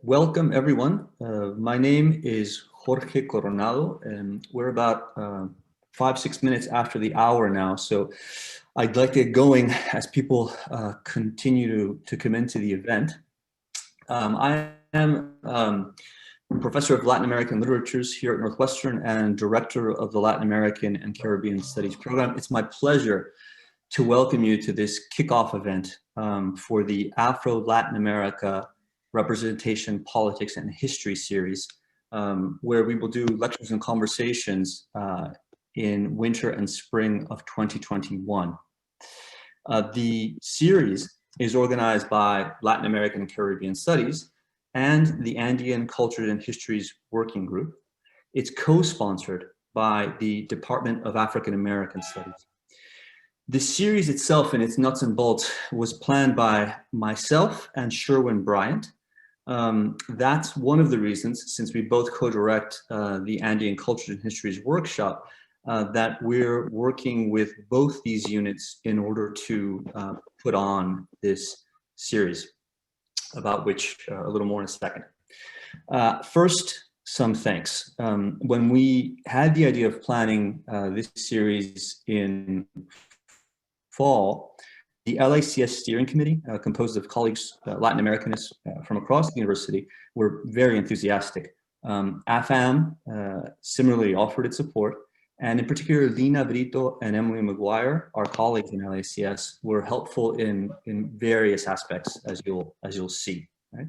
Welcome, everyone. My name is Jorge Coronado, and we're about 5-6 minutes after the hour now. So I'd like to get going as people continue to come into the event. I am professor of Latin American literatures here at Northwestern and director of the Latin American and Caribbean Studies program. It's my pleasure to welcome you to this kickoff event for the Afro-Latin America Representation, Politics, and History series, where we will do lectures and conversations in winter and spring of 2021. The series is organized by Latin American and Caribbean Studies and the Andean Cultures and Histories Working Group. It's co-sponsored by the Department of African American Studies. The series itself and its nuts and bolts was planned by myself and Sherwin Bryant. That's one of the reasons, since we both co-direct the Andean Cultures and Histories workshop, that we're working with both these units in order to put on this series, about which a little more in a second. First, some thanks. When we had the idea of planning this series in fall, the LACS steering committee, composed of colleagues, Latin Americanists from across the university, were very enthusiastic. AFAM similarly offered its support, and in particular, Lina Brito and Emily Mcguire, our colleagues in LACS, were helpful in various aspects, as you'll see. Right?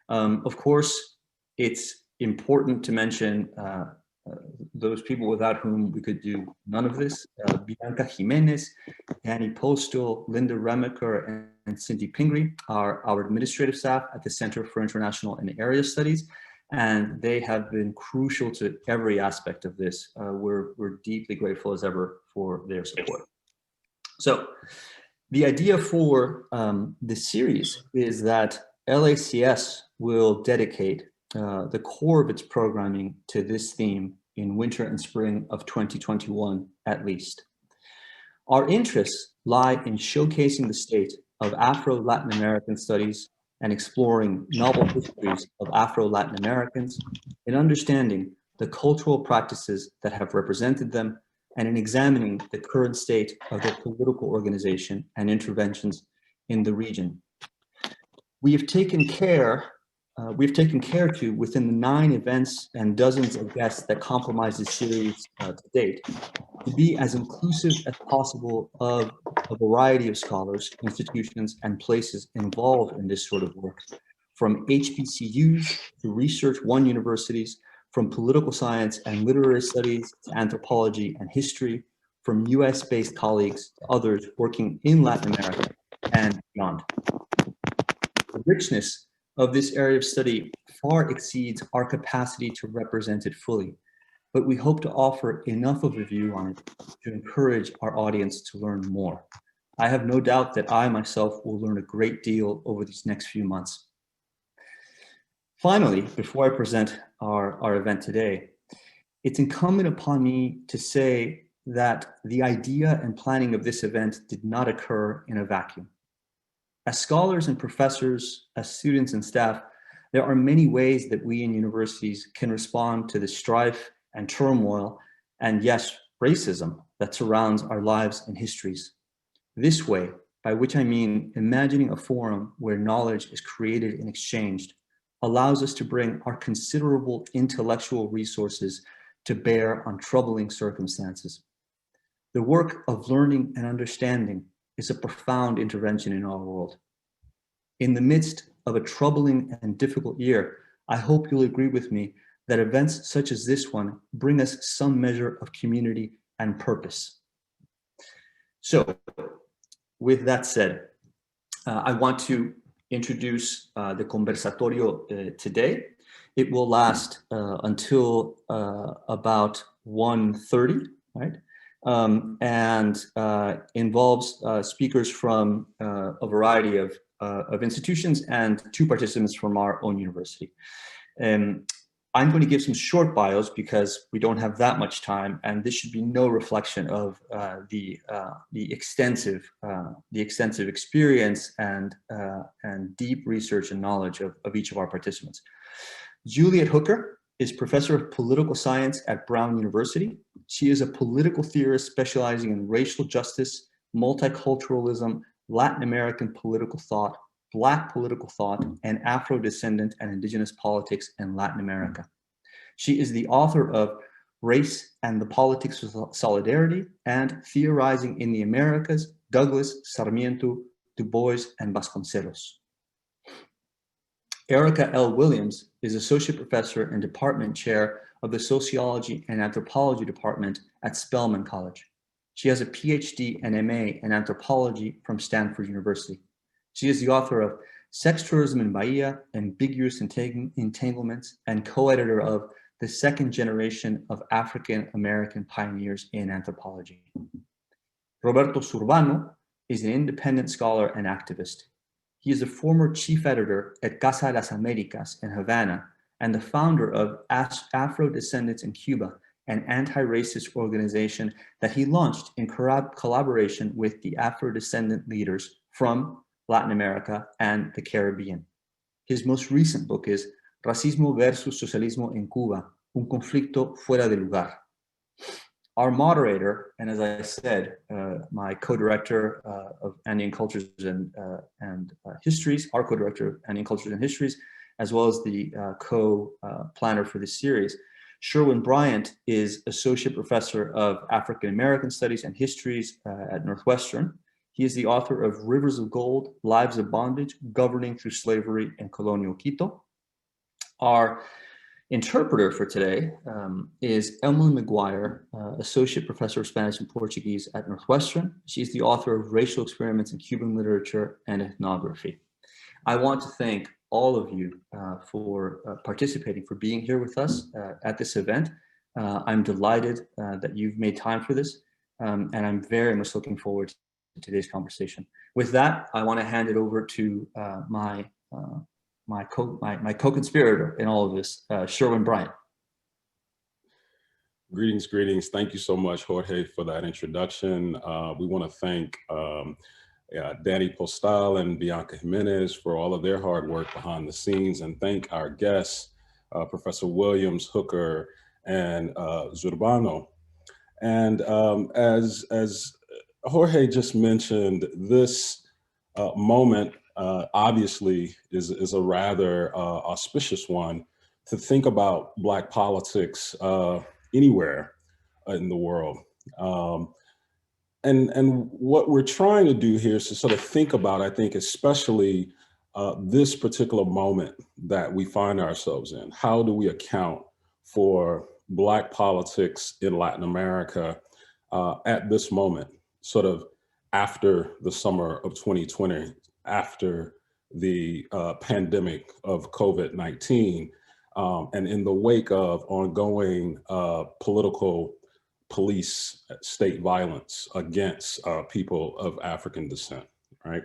Of course, it's important to mention those people without whom we could do none of this. Bianca Jimenez, Danny Postal, Linda Remaker, and Cindy Pingree are our administrative staff at the Center for International and Area Studies, and they have been crucial to every aspect of this. We're deeply grateful as ever for their support. So the idea for this series is that LACS will dedicate the core of its programming to this theme in winter and spring of 2021, at least. Our interests lie in showcasing the state of Afro-Latin American studies and exploring novel histories of Afro-Latin Americans, in understanding the cultural practices that have represented them, and in examining the current state of their political organization and interventions in the region. We've taken care to, within the 9 events and dozens of guests that comprise this series to date, to be as inclusive as possible of a variety of scholars, institutions, and places involved in this sort of work, from HBCUs to Research One universities, from political science and literary studies to anthropology and history, from US-based colleagues to others working in Latin America and beyond. The richness of this area of study far exceeds our capacity to represent it fully, but we hope to offer enough of a view on it to encourage our audience to learn more. I have no doubt that I myself will learn a great deal over these next few months. Finally, before I present our event today, it's incumbent upon me to say that the idea and planning of this event did not occur in a vacuum. As scholars and professors, as students and staff, there are many ways that we in universities can respond to the strife and turmoil and, yes, racism that surrounds our lives and histories. This way, by which I mean imagining a forum where knowledge is created and exchanged, allows us to bring our considerable intellectual resources to bear on troubling circumstances. The work of learning and understanding is a profound intervention in our world. In the midst of a troubling and difficult year, I hope you'll agree with me that events such as this one bring us some measure of community and purpose. So, with that said, I want to introduce the conversatorio today. It will last until about 1:30, right? And involves speakers from a variety of institutions and 2 participants from our own university. I'm going to give some short bios because we don't have that much time, and this should be no reflection of the extensive experience and deep research and knowledge of each of our participants. Juliet Hooker is professor of political science at Brown University. She is a political theorist specializing in racial justice, multiculturalism, Latin American political thought, Black political thought, and Afro-descendant and indigenous politics in Latin America. She is the author of Race and the Politics of Solidarity and Theorizing in the Americas, Douglas, Sarmiento, Du Bois, and Vasconcelos. Erica L. Williams is associate professor and department chair of the Sociology and Anthropology department at Spelman College. She has a Ph.D. and MA in Anthropology from Stanford University. She is the author of Sex Tourism in Bahia, Ambiguous Entanglements, and co-editor of The Second Generation of African American Pioneers in Anthropology. Roberto Surbano is an independent scholar and activist. He is a former chief editor at Casa de las Americas in Havana and the founder of Afro-Descendants in Cuba, an anti-racist organization that he launched in collaboration with the Afro-descendant leaders from Latin America and the Caribbean. His most recent book is Racismo versus Socialismo en Cuba, un conflicto fuera de lugar. Our moderator, and as I said, my co-director of Andean Cultures and Histories, our co-director of Andean Cultures and Histories, as well as the co-planner for this series, Sherwin Bryant is Associate Professor of African American Studies and Histories at Northwestern. He is the author of Rivers of Gold, Lives of Bondage, Governing Through Slavery in Colonial Quito. Our interpreter for today is Emily Mcguire, Associate Professor of Spanish and Portuguese at Northwestern. She's the author of Racial Experiments in Cuban Literature and Ethnography. I want to thank all of you for participating, for being here with us at this event. I'm delighted that you've made time for this, and I'm very much looking forward to today's conversation. With that, I want to hand it over to my co-conspirator in all of this, Sherwin Bryant. Greetings, greetings. Thank you so much, Jorge, for that introduction. We want to thank Danny Postal and Bianca Jimenez for all of their hard work behind the scenes, and thank our guests, Professor Williams, Hooker, and Zurbano. And as Jorge just mentioned, this moment obviously is a rather auspicious one to think about Black politics anywhere in the world. And what we're trying to do here is to sort of think about, I think, especially this particular moment that we find ourselves in. How do we account for Black politics in Latin America at this moment, sort of after the summer of 2020, after the pandemic of COVID-19, and in the wake of ongoing political police state violence against people of African descent, right?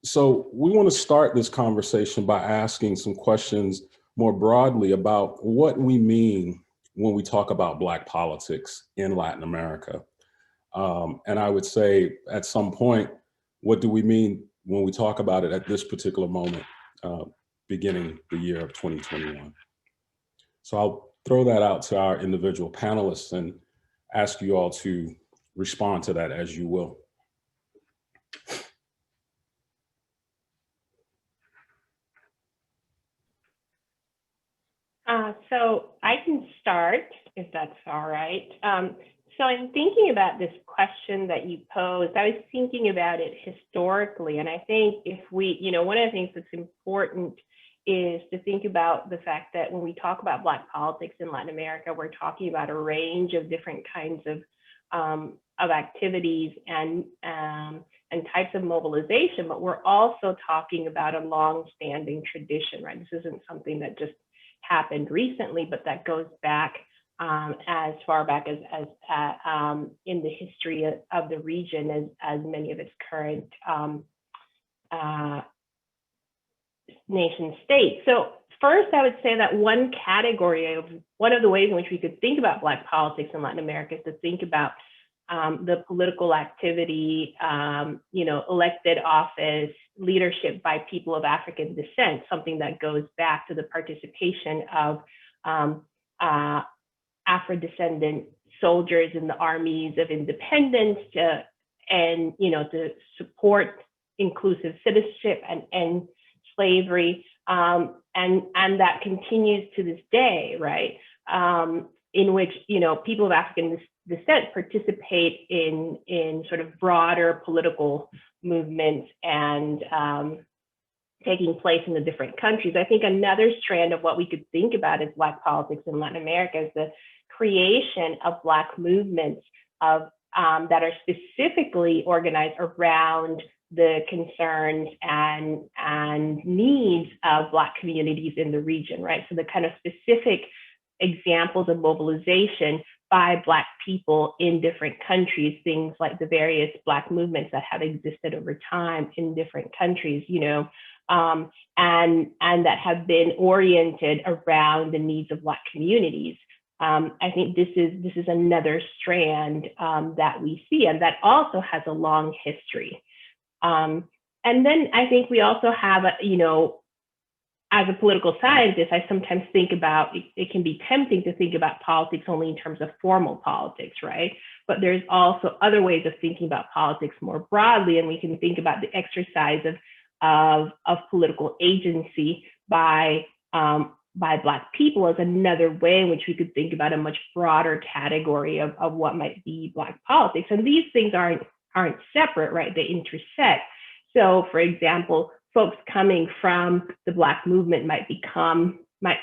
So we want to start this conversation by asking some questions more broadly about what we mean when we talk about Black politics in Latin America. And I would say at some point, what do we mean when we talk about it at this particular moment, beginning the year of 2021? So I'll throw that out to our individual panelists and ask you all to respond to that as you will. So I can start, if that's all right. So in thinking about this question that you posed, I was thinking about it historically. And I think if we, one of the things that's important is to think about the fact that when we talk about Black politics in Latin America, we're talking about a range of different kinds of activities and types of mobilization, but we're also talking about a long-standing tradition, right? This isn't something that just happened recently, but that goes back as far back as in the history of the region as many of its current nation states. So first, I would say that one of the ways in which we could think about Black politics in Latin America is to think about the political activity, elected office, leadership by people of African descent, something that goes back to the participation of Afro-descendant soldiers in the armies of independence to support inclusive citizenship and end slavery. And that continues to this day, right? In which, people of African descent participate in sort of broader political movements and taking place in the different countries. I think another strand of what we could think about as Black politics in Latin America is the creation of Black movements that are specifically organized around the concerns and needs of Black communities in the region, right? So the kind of specific examples of mobilization by Black people in different countries, things like the various Black movements that have existed over time in different countries, and that have been oriented around the needs of Black communities. I think this is another strand that we see, and that also has a long history. And then I think we also have, as a political scientist, I sometimes think about, it can be tempting to think about politics only in terms of formal politics, right? But there's also other ways of thinking about politics more broadly, and we can think about the exercise of political agency by Black people as another way in which we could think about a much broader category of what might be Black politics. And these things aren't separate, right? They intersect. So, for example, folks coming from the Black movement might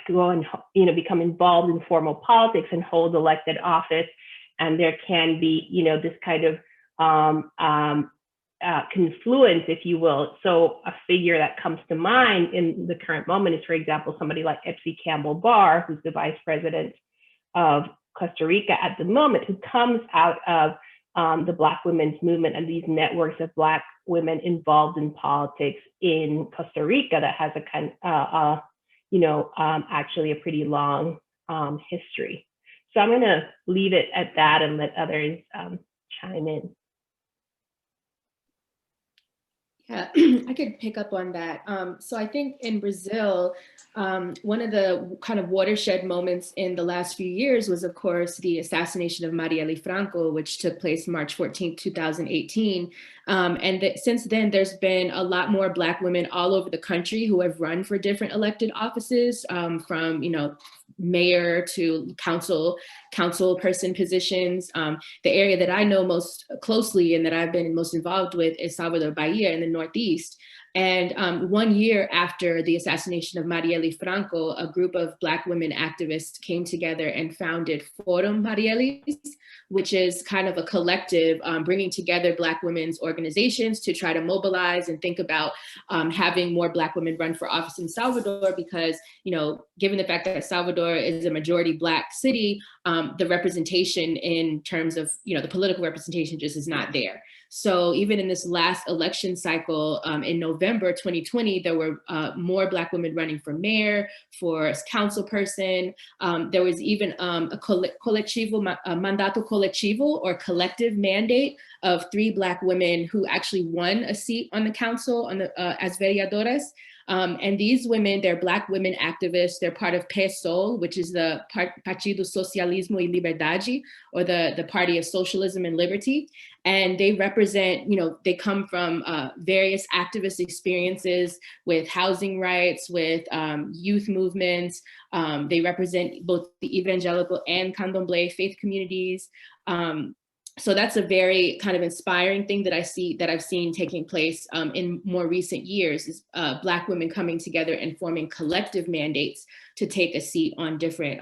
go and become involved in formal politics and hold elected office, and there can be this kind of confluence, if you will. So a figure that comes to mind in the current moment is, for example, somebody like Epsie Campbell-Barr, who's the vice president of Costa Rica at the moment, who comes out of the Black women's movement and these networks of Black women involved in politics in Costa Rica that has actually a pretty long history. So I'm going to leave it at that and let others chime in. Yeah, I could pick up on that. So I think in Brazil, one of the kind of watershed moments in the last few years was, of course, the assassination of Marielle Franco, which took place March 14, 2018. Since then, there's been a lot more Black women all over the country who have run for different elected offices, from, mayor to council person positions. The area that I know most closely and that I've been most involved with is Salvador Bahia in the Northeast. And 1 year after the assassination of Marielle Franco, a group of Black women activists came together and founded Forum Marielles, which is kind of a collective bringing together Black women's organizations to try to mobilize and think about having more Black women run for office in Salvador, because, given the fact that Salvador is a majority Black city, the representation in terms of, the political representation just is not there. So even in this last election cycle in November 2020, there were more Black women running for mayor, for council person. There was even a mandato colectivo, or collective mandate of 3 Black women who actually won a seat on the council as vereadoras. And these women, they're Black women activists. They're part of PSOL, which is the Partido Socialismo y Liberdade, or the Party of Socialism and Liberty. And they represent, they come from various activist experiences with housing rights, with youth movements. They represent both the evangelical and candomblé faith communities. So that's a very kind of inspiring thing that I've seen taking place in more recent years, is Black women coming together and forming collective mandates to take a seat on different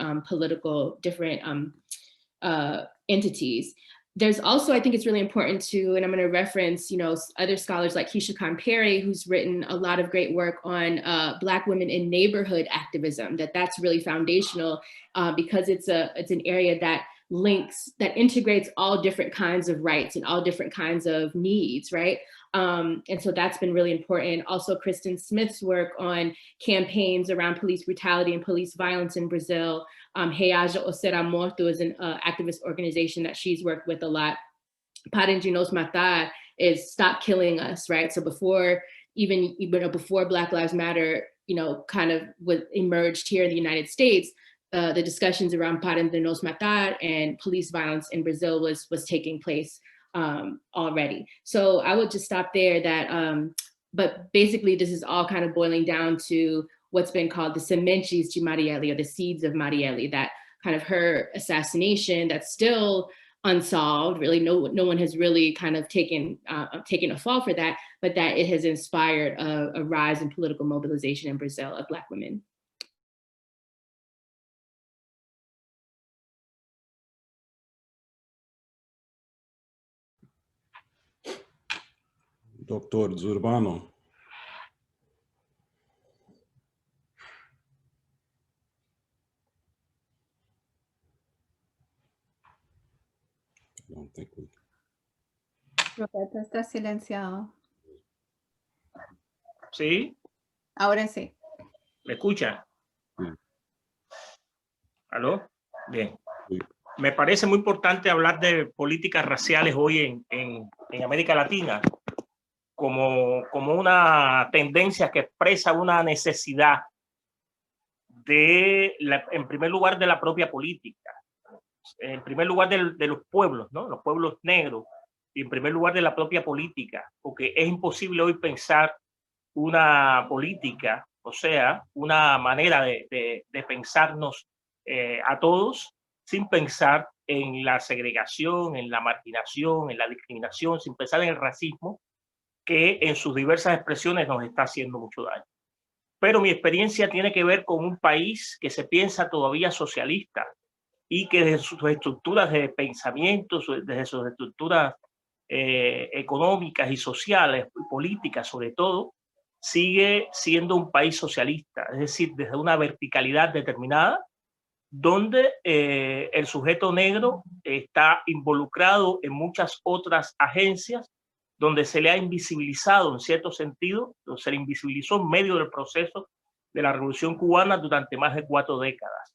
entities. There's also, I think it's really important to, and I'm going to reference, other scholars like Keisha Perry, who's written a lot of great work on Black women in neighborhood activism, that's really foundational because it's an area that links, that integrates all different kinds of rights and all different kinds of needs, right? And so that's been really important. Also, Kristen Smith's work on campaigns around police brutality and police violence in Brazil. Reaja ou Será Morto is an activist organization that she's worked with a lot. Paren de nos matar is stop killing us, right? So before before Black Lives Matter, kind of emerged here in the United States, the discussions around Paren de nos matar and police violence in Brazil was taking place already. So I would just stop there. But basically, this is all kind of boiling down to what's been called the sementes de Marielle, or the seeds of Marielle, that kind of her assassination that's still unsolved. Really, no one has really kind of taken a fall for that, but that it has inspired a rise in political mobilization in Brazil of Black women. Dr. Zurbano. I don't think we... Roberto está silenciado. ¿Sí? Ahora sí. ¿Me escucha? Sí. ¿Aló? Bien. Sí. Me parece muy importante hablar de políticas raciales hoy en América Latina como una tendencia que expresa una necesidad en primer lugar, de la propia política, en primer lugar de los pueblos, ¿no? Los pueblos negros, y en primer lugar de la propia política, porque es imposible hoy pensar una política, o sea, una manera de pensarnos a todos sin pensar en la segregación, en la marginación, en la discriminación, sin pensar en el racismo, que en sus diversas expresiones nos está haciendo mucho daño. Pero mi experiencia tiene que ver con un país que se piensa todavía socialista y que desde sus estructuras de pensamiento, desde sus estructuras económicas y sociales, políticas sobre todo, sigue siendo un país socialista, es decir, desde una verticalidad determinada, donde el sujeto negro está involucrado en muchas otras agencias, donde se le ha invisibilizado en cierto sentido, se le invisibilizó en medio del proceso de la Revolución Cubana durante más de 4 décadas.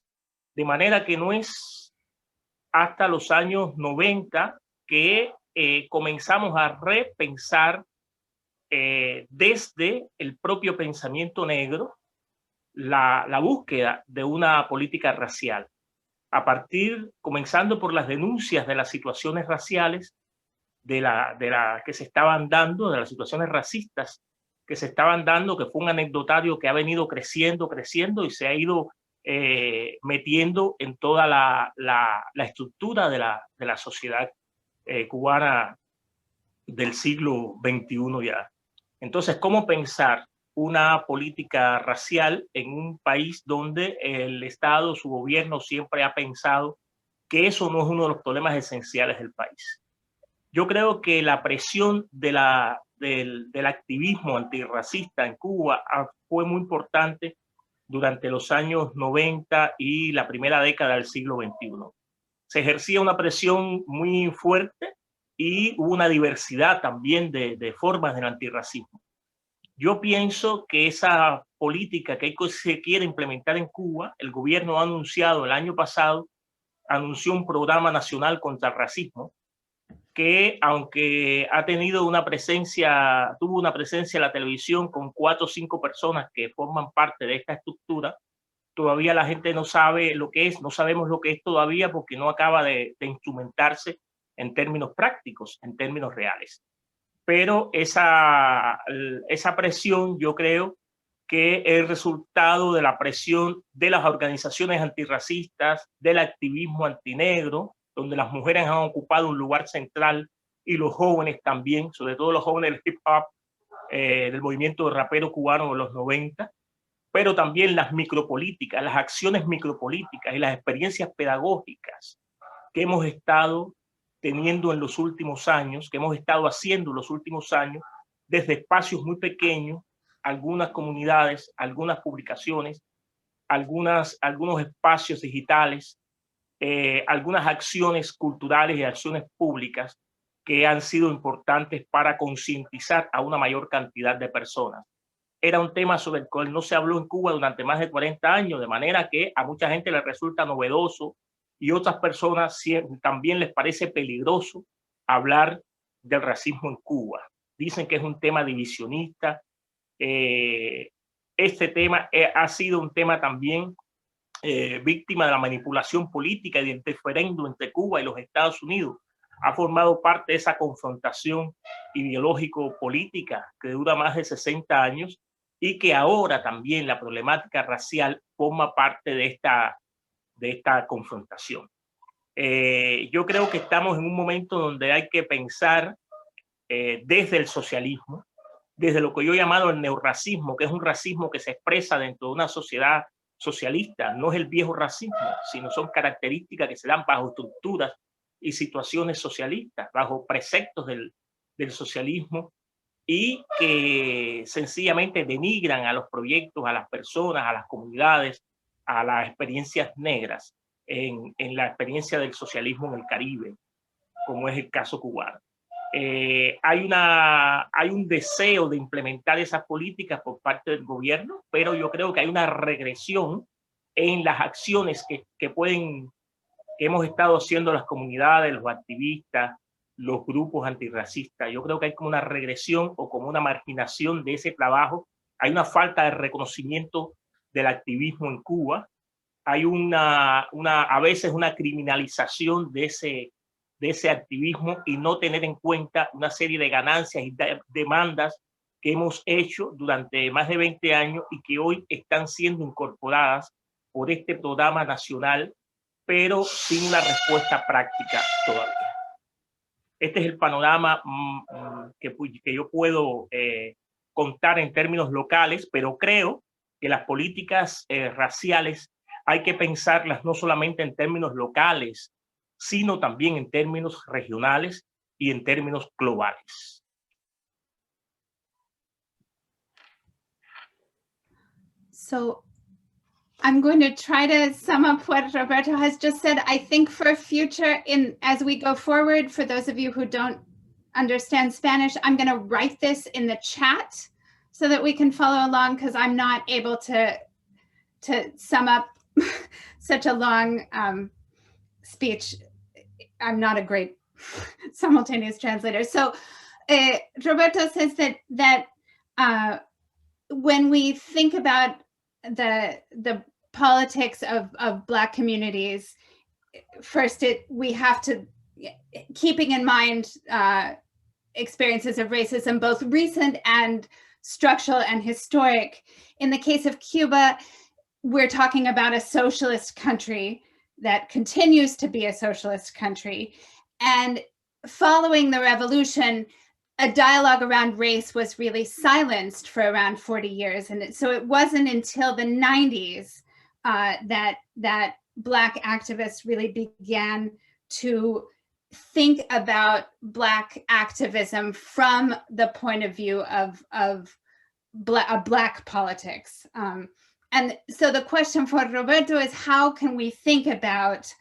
De manera que no es hasta los años 90 que comenzamos a repensar desde el propio pensamiento negro la búsqueda de una política racial, comenzando por las denuncias de las situaciones raciales de la que se estaban dando, de las situaciones racistas que se estaban dando, que fue un anecdotario que ha venido creciendo y se ha ido metiendo en toda la estructura de la sociedad cubana del siglo XXI ya. Entonces, ¿cómo pensar una política racial en un país donde el Estado, su gobierno, siempre ha pensado que eso no es uno de los problemas esenciales del país? Yo creo que la presión del activismo antirracista en Cuba fue muy importante durante los años 90 y la primera década del siglo XXI. Se ejercía una presión muy fuerte y hubo una diversidad también de formas del antirracismo. Yo pienso que esa política que se quiere implementar en Cuba, el gobierno ha anunciado el año pasado, anunció un programa nacional contra el racismo, que aunque tuvo una presencia en la televisión con 4 o 5 personas que forman parte de esta estructura, todavía la gente no sabe lo que es, no sabemos lo que es todavía porque no acaba de instrumentarse en términos prácticos, en términos reales. Pero esa presión yo creo que es el resultado de la presión de las organizaciones antirracistas, del activismo antinegro, donde las mujeres han ocupado un lugar central y los jóvenes también, sobre todo los jóvenes del hip hop, del movimiento de rapero cubano de los 90, pero también las micropolíticas, las acciones micropolíticas y las experiencias pedagógicas que hemos estado teniendo en los últimos años, que hemos estado haciendo en los últimos años, desde espacios muy pequeños, algunas comunidades, algunas publicaciones, algunos espacios digitales, algunas acciones culturales y acciones públicas que han sido importantes para concientizar a una mayor cantidad de personas. Era un tema sobre el cual no se habló en Cuba durante más de 40 años, de manera que a mucha gente le resulta novedoso y otras personas también les parece peligroso hablar del racismo en Cuba. Dicen que es un tema divisionista. Este tema ha sido un tema también víctima de la manipulación política y del referéndum entre Cuba y los Estados Unidos. Ha formado parte de esa confrontación ideológico-política que dura más de 60 años y que ahora también la problemática racial forma parte de esta confrontación. Yo creo que estamos en un momento donde hay que pensar desde el socialismo, desde lo que yo he llamado el neorracismo, que es un racismo que se expresa dentro de una sociedad socialista. No es el viejo racismo, sino son características que se dan bajo estructuras y situaciones socialistas, bajo preceptos del socialismo, y que sencillamente denigran a los proyectos, a las personas, a las comunidades, a las experiencias negras en la experiencia del socialismo en el Caribe, como es el caso cubano. Hay un deseo de implementar esas políticas por parte del gobierno, pero yo creo que hay una regresión en las acciones que hemos estado haciendo las comunidades, los activistas, los grupos antirracistas. Yo creo que hay como una regresión o como una marginación de ese trabajo. Hay una falta de reconocimiento del activismo en Cuba. Hay a veces una criminalización de ese activismo y no tener en cuenta una serie de ganancias y demandas que hemos hecho durante más de 20 años y que hoy están siendo incorporadas por este programa nacional, pero sin una respuesta práctica todavía. Este es el panorama que yo puedo contar en términos locales, pero creo que las políticas raciales hay que pensarlas no solamente en términos locales, sino también en términos regionales y en términos globales. So I'm going to try to sum up what Roberto has just said. I think for future, as we go forward, for those of you who don't understand Spanish, I'm going to write this in the chat so that we can follow along, because I'm not able to sum up such a long speech. I'm not a great simultaneous translator. So Roberto says that when we think about the politics of Black communities, first we have to, keeping in mind experiences of racism, both recent and structural and historic. In the case of Cuba, we're talking about a socialist country that continues to be a socialist country. And following the revolution, a dialogue around race was really silenced for around 40 years. And so it wasn't until the 90s that Black activists really began to think about Black activism from the point of view of Black politics. And so the question for Roberto is, how can we think about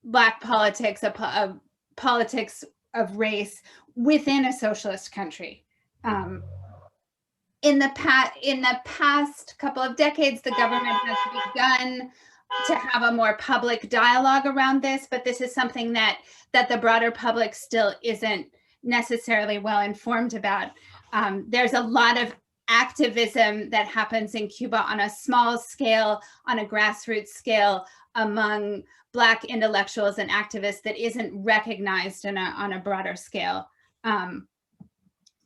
Black politics, a politics of race within a socialist country? In the past couple of decades, the government has begun to have a more public dialogue around this, but this is something that the broader public still isn't necessarily well informed about. There's a lot of activism that happens in Cuba on a small scale, on a grassroots scale, among Black intellectuals and activists that isn't recognized on a broader scale.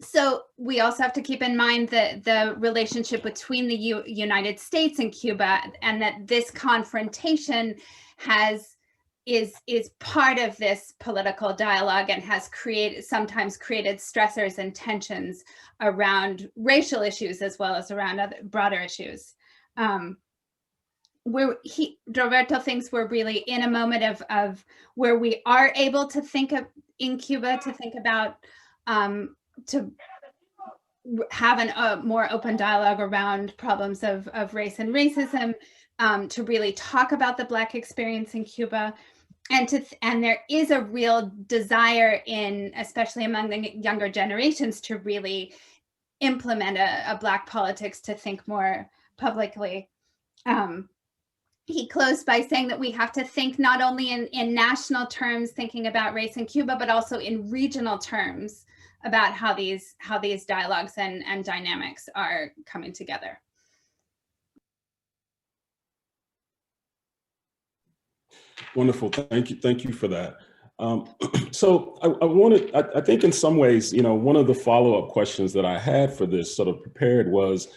So we also have to keep in mind the relationship between the United States and Cuba, and that this confrontation is part of this political dialogue and has sometimes created stressors and tensions around racial issues as well as around other broader issues. Roberto thinks we're really in a moment of where we are able to think of in Cuba, to think about have a more open dialogue around problems of race and racism, to really talk about the Black experience in Cuba. And there is a real desire especially among the younger generations, to really implement a Black politics, to think more publicly. He closed by saying that we have to think not only in national terms, thinking about race in Cuba, but also in regional terms about how these dialogues and dynamics are coming together. Wonderful, thank you for that. So I think in some ways, one of the follow-up questions that I had for this sort of prepared was,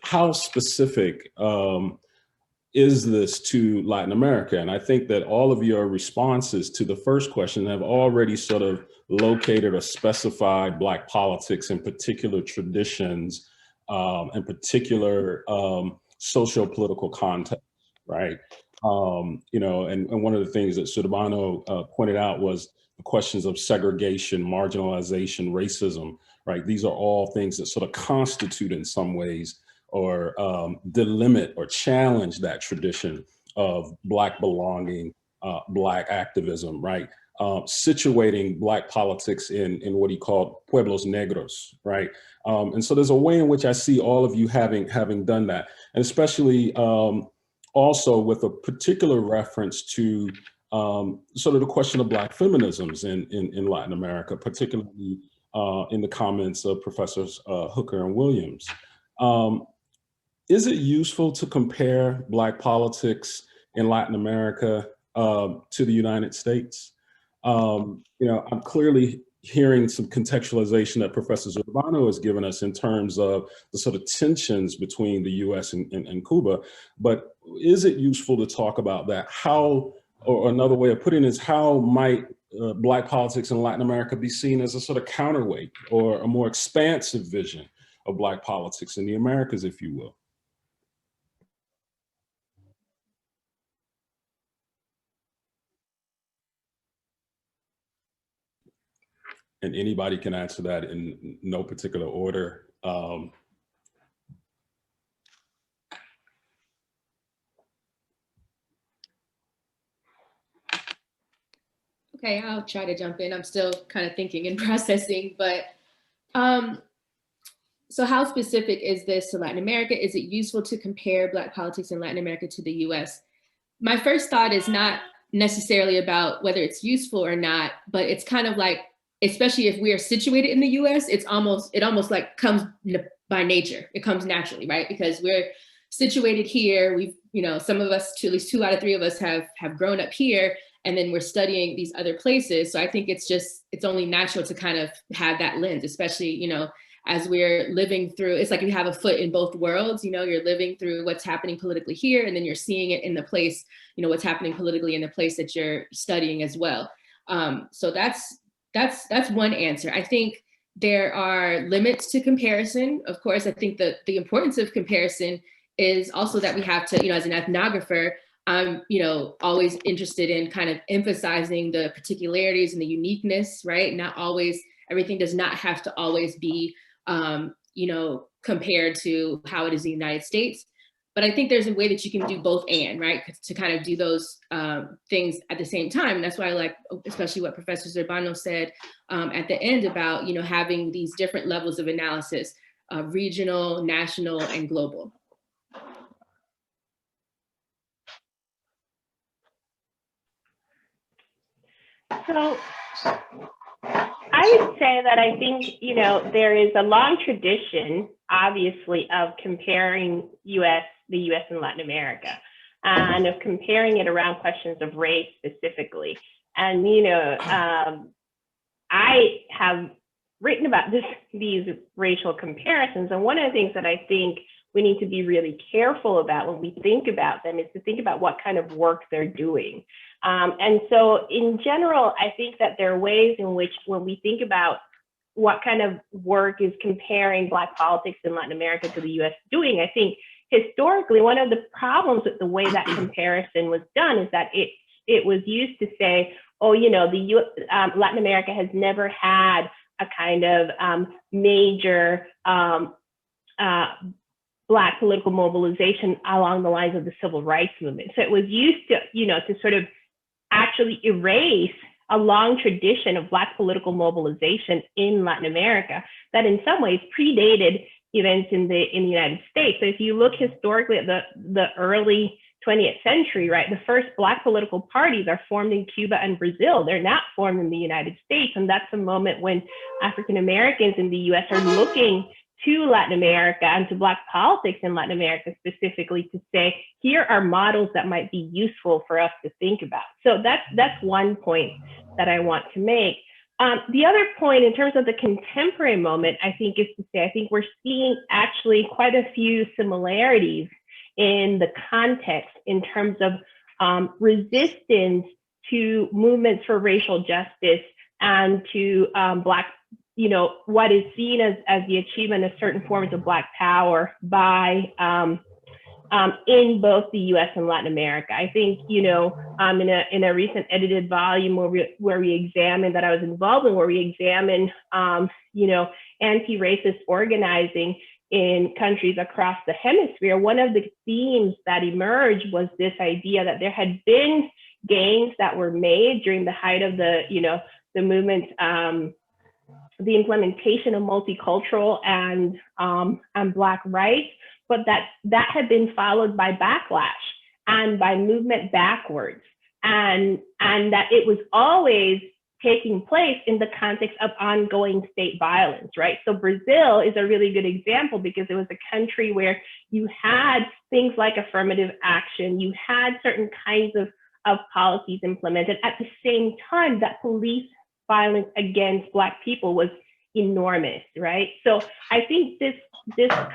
how specific is this to Latin America? And I think that all of your responses to the first question have already sort of located or specified Black politics in particular traditions and particular socio-political context, right? And one of the things that Zurbano pointed out was the questions of segregation, marginalization, racism, right? These are all things that sort of constitute in some ways or delimit or challenge that tradition of Black belonging, Black activism, right? Situating Black politics in what he called pueblos negros, right? And so there's a way in which I see all of you having done that, and especially also with a particular reference to sort of the question of Black feminisms in Latin America, particularly in the comments of Professors Hooker and Williams. Is it useful to compare Black politics in Latin America to the United States? I'm clearly hearing some contextualization that Professor Zurbano has given us in terms of the sort of tensions between the US and Cuba, but is it useful to talk about that? How, or another way of putting it is, how might Black politics in Latin America be seen as a sort of counterweight or a more expansive vision of Black politics in the Americas, if you will? And anybody can answer that in no particular order. Okay, I'll try to jump in. I'm still kind of thinking and processing, but so how specific is this to Latin America? Is it useful to compare Black politics in Latin America to the US? My first thought is not necessarily about whether it's useful or not, but it's kind of like, especially if we are situated in the US, it almost like comes by nature. It comes naturally, right? Because we're situated here. We've, some of us, at least 2 out of 3 of us have grown up here, and then we're studying these other places. So I think it's only natural to kind of have that lens, especially, as we're living through, it's like you have a foot in both worlds, you're living through what's happening politically here, and then you're seeing it in the place, what's happening politically in the place that you're studying as well. So that's one answer. I think there are limits to comparison. Of course, I think that the importance of comparison is also that we have to, as an ethnographer, I'm, always interested in kind of emphasizing the particularities and the uniqueness, right? Not always, everything does not have to always be, compared to how it is in the United States. But I think there's a way that you can do both and, right? To kind of do those things at the same time. And that's why I like, especially what Professor Zurbano said at the end about, having these different levels of analysis, regional, national, and global. So I would say that I think, there is a long tradition, obviously, of comparing the US and Latin America, and of comparing it around questions of race specifically. And, I have written about these racial comparisons. And one of the things that I think we need to be really careful about when we think about them is to think about what kind of work they're doing. And so in general, I think that there are ways in which when we think about what kind of work is comparing Black politics in Latin America to the US doing, I think historically, one of the problems with the way that comparison was done is that it was used to say, oh, Latin America has never had a kind of major Black political mobilization along the lines of the civil rights movement. So it was used to, to sort of actually erase a long tradition of Black political mobilization in Latin America that in some ways predated events in the United States. So if you look historically at the early 20th century, right, the first Black political parties are formed in Cuba and Brazil. They're not formed in the United States. And that's the moment when African Americans in the US are looking to Latin America and to Black politics in Latin America specifically to say, here are models that might be useful for us to think about. So that's one point that I want to make. The other point in terms of the contemporary moment, I think, is to say, I think we're seeing actually quite a few similarities in the context in terms of resistance to movements for racial justice and to Black, what is seen as the achievement of certain forms of Black power by in both the U.S. and Latin America. I think, in a recent edited volume where we examined, that I was involved in, where we examined, anti-racist organizing in countries across the hemisphere, one of the themes that emerged was this idea that there had been gains that were made during the height of the movement, the implementation of multicultural and Black rights, but that had been followed by backlash and by movement backwards, and that it was always taking place in the context of ongoing state violence, right? So Brazil is a really good example because it was a country where you had things like affirmative action, you had certain kinds of policies implemented. At the same time, that police violence against Black people was enormous, right? So I think this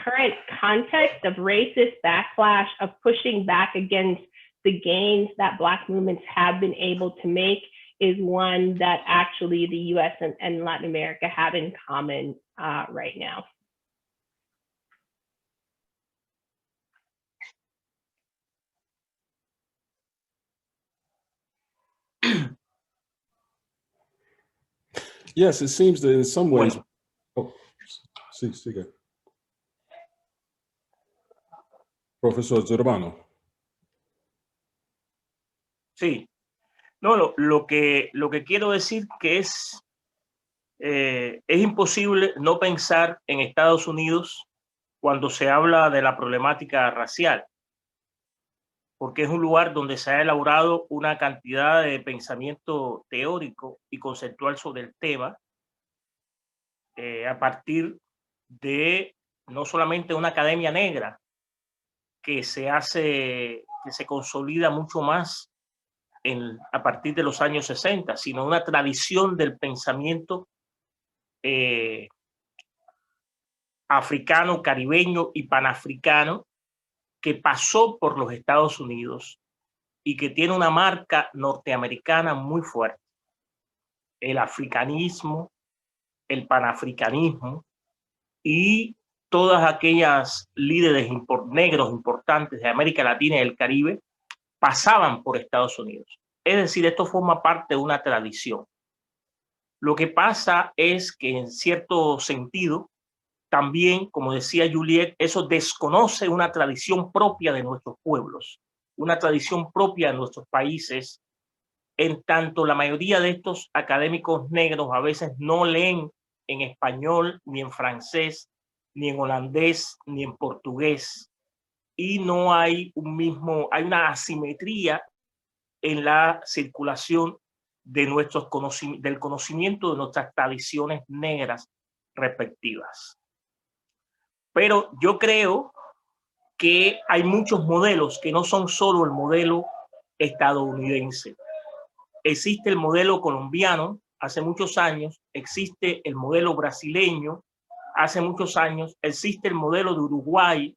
current context of racist backlash, of pushing back against the gains that Black movements have been able to make, is one that actually the US and Latin America have in common right now. Yes, it seems that in some ways. Sí, sigue. Profesor Zurbano. Sí. No, lo que quiero decir que es imposible no pensar en Estados Unidos cuando se habla de la problemática racial, porque es un lugar donde se ha elaborado una cantidad de pensamiento teórico y conceptual sobre el tema a partir de no solamente una academia negra que se consolida mucho más a partir de los años 60, sino una tradición del pensamiento africano, caribeño y panafricano que pasó por los Estados Unidos y que tiene una marca norteamericana muy fuerte. El africanismo, el panafricanismo y todas aquellas líderes negros importantes de América Latina y el Caribe pasaban por Estados Unidos. Es decir, esto forma parte de una tradición. Lo que pasa es que en cierto sentido, también, como decía Juliet, eso desconoce una tradición propia de nuestros pueblos, una tradición propia de nuestros países, en tanto la mayoría de estos académicos negros a veces no leen en español, ni en francés, ni en holandés, ni en portugués, y no hay hay una asimetría en la circulación de del conocimiento de nuestras tradiciones negras respectivas. Pero yo creo que hay muchos modelos que no son solo el modelo estadounidense. Existe el modelo colombiano hace muchos años, existe el modelo brasileño hace muchos años, existe el modelo de Uruguay.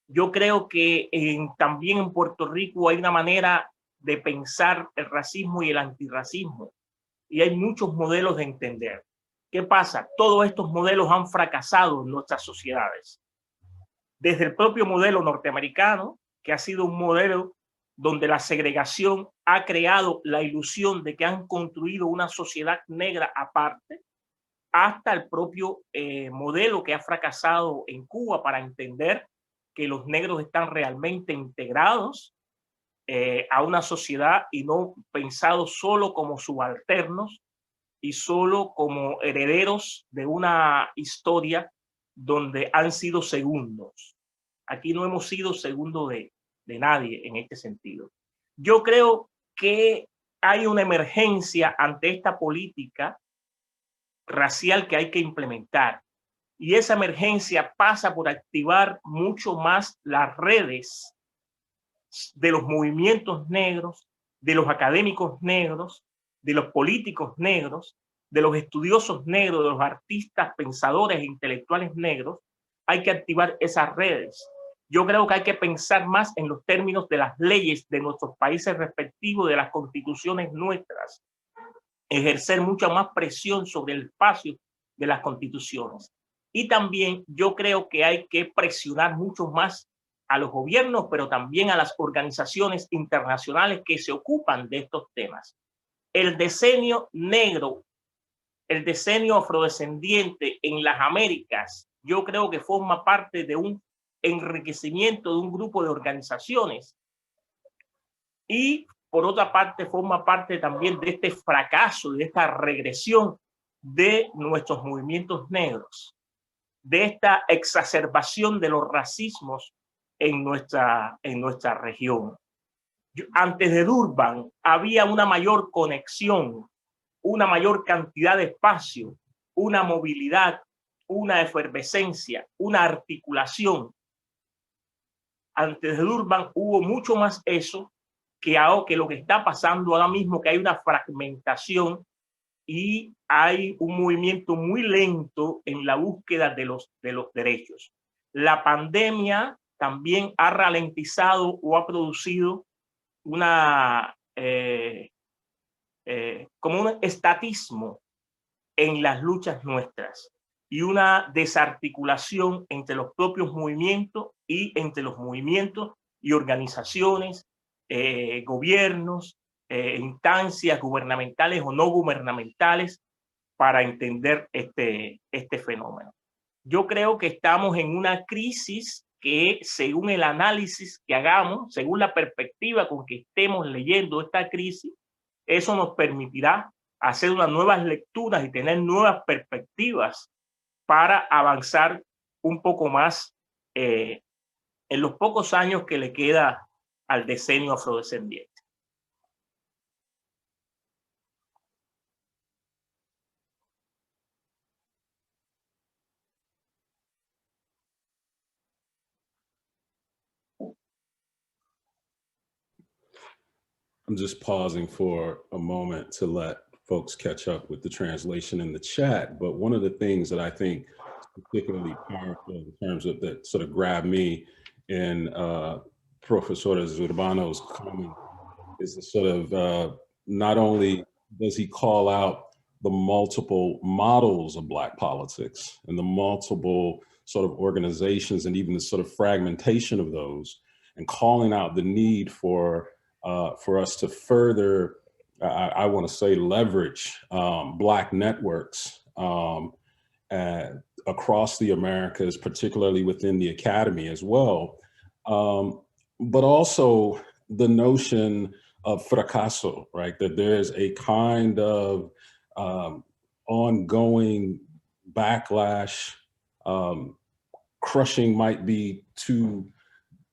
Yo creo que también en Puerto Rico hay una manera de pensar el racismo y el antirracismo. Y hay muchos modelos de entender. ¿Qué pasa? Todos estos modelos han fracasado en nuestras sociedades. Desde el propio modelo norteamericano, que ha sido un modelo donde la segregación ha creado la ilusión de que han construido una sociedad negra aparte, hasta el propio modelo que ha fracasado en Cuba para entender que los negros están realmente integrados a una sociedad y no pensados solo como subalternos y solo como herederos de una historia donde han sido segundos. Aquí no hemos sido segundos de nadie en este sentido. Yo creo que hay una emergencia ante esta política racial que hay que implementar. Y esa emergencia pasa por activar mucho más las redes de los movimientos negros, de los académicos negros, de los políticos negros, de los estudiosos negros, de los artistas, pensadores e intelectuales negros. Hay que activar esas redes. Yo creo que hay que pensar más en los términos de las leyes de nuestros países respectivos, de las constituciones nuestras, ejercer mucha más presión sobre el espacio de las constituciones. Y también yo creo que hay que presionar mucho más a los gobiernos, pero también a las organizaciones internacionales que se ocupan de estos temas. El decenio negro, el decenio afrodescendiente en las Américas, yo creo que forma parte de un enriquecimiento de un grupo de organizaciones y por otra parte forma parte también de este fracaso, de esta regresión de nuestros movimientos negros, de esta exacerbación de los racismos en nuestra región. Antes de Durban había una mayor conexión, una mayor cantidad de espacio, una movilidad, una efervescencia, una articulación. Antes de Durban hubo mucho más eso que lo que está pasando ahora mismo, que hay una fragmentación y hay un movimiento muy lento en la búsqueda de los derechos. La pandemia también ha ralentizado o ha producido como un estatismo en las luchas nuestras y una desarticulación entre los propios movimientos y entre los movimientos y organizaciones, gobiernos, instancias gubernamentales o no gubernamentales para entender este fenómeno. Yo creo que estamos en una crisis que, según el análisis que hagamos, según la perspectiva con que estemos leyendo esta crisis, eso nos permitirá hacer unas nuevas lecturas y tener nuevas perspectivas para avanzar un poco más en los pocos años que le queda al decenio afrodescendiente. I'm just pausing for a moment to let folks catch up with the translation in the chat. But one of the things that I think is particularly powerful in terms of that sort of grabbed me in Professor Zurbano's comment is the sort of not only does he call out the multiple models of Black politics and the multiple sort of organizations and even the sort of fragmentation of those, and calling out the need for us to further, I want to say, leverage Black networks across the Americas, particularly within the academy as well. But also the notion of fracaso, right? That there's a kind of ongoing backlash. Crushing might be too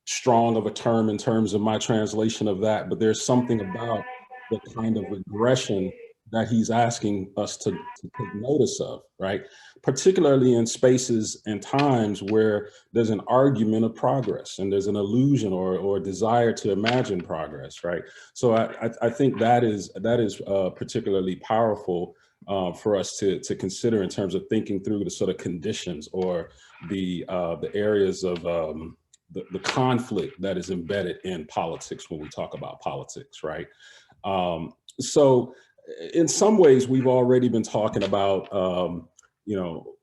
strong of a term in terms of my translation of that, but there's something about the kind of regression that he's asking us to take notice of, right? Particularly in spaces and times where there's an argument of progress and there's an illusion or desire to imagine progress, right? So I think that is particularly powerful for us to consider in terms of thinking through the sort of conditions or the areas of the conflict that is embedded in politics when we talk about politics, right? So in some ways, we've already been talking about, you know,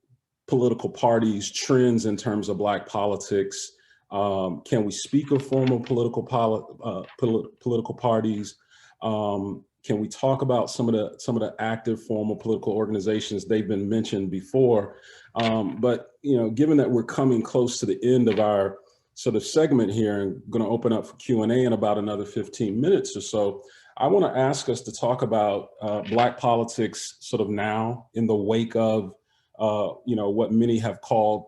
political parties, trends in terms of Black politics. Can we speak of formal political parties? Can we talk about some of the active formal political organizations? They've been mentioned before, but given that we're coming close to the end of our sort of segment here and going to open up for Q&A in about another 15 minutes or so, I want to ask us to talk about Black politics sort of now in the wake of what many have called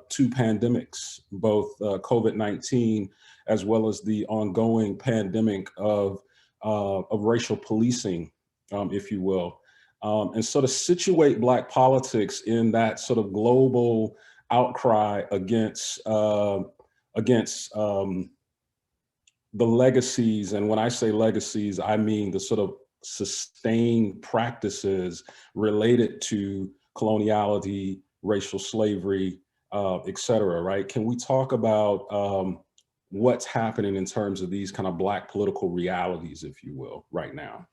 two pandemics, both COVID-19 as well as the ongoing pandemic of racial policing, if you will, and sort of situate Black politics in that sort of global outcry against the legacies. And when I say legacies, I mean the sort of sustained practices related to coloniality, racial slavery, et cetera, right? Can we talk about what's happening in terms of these kind of Black political realities, if you will, right now?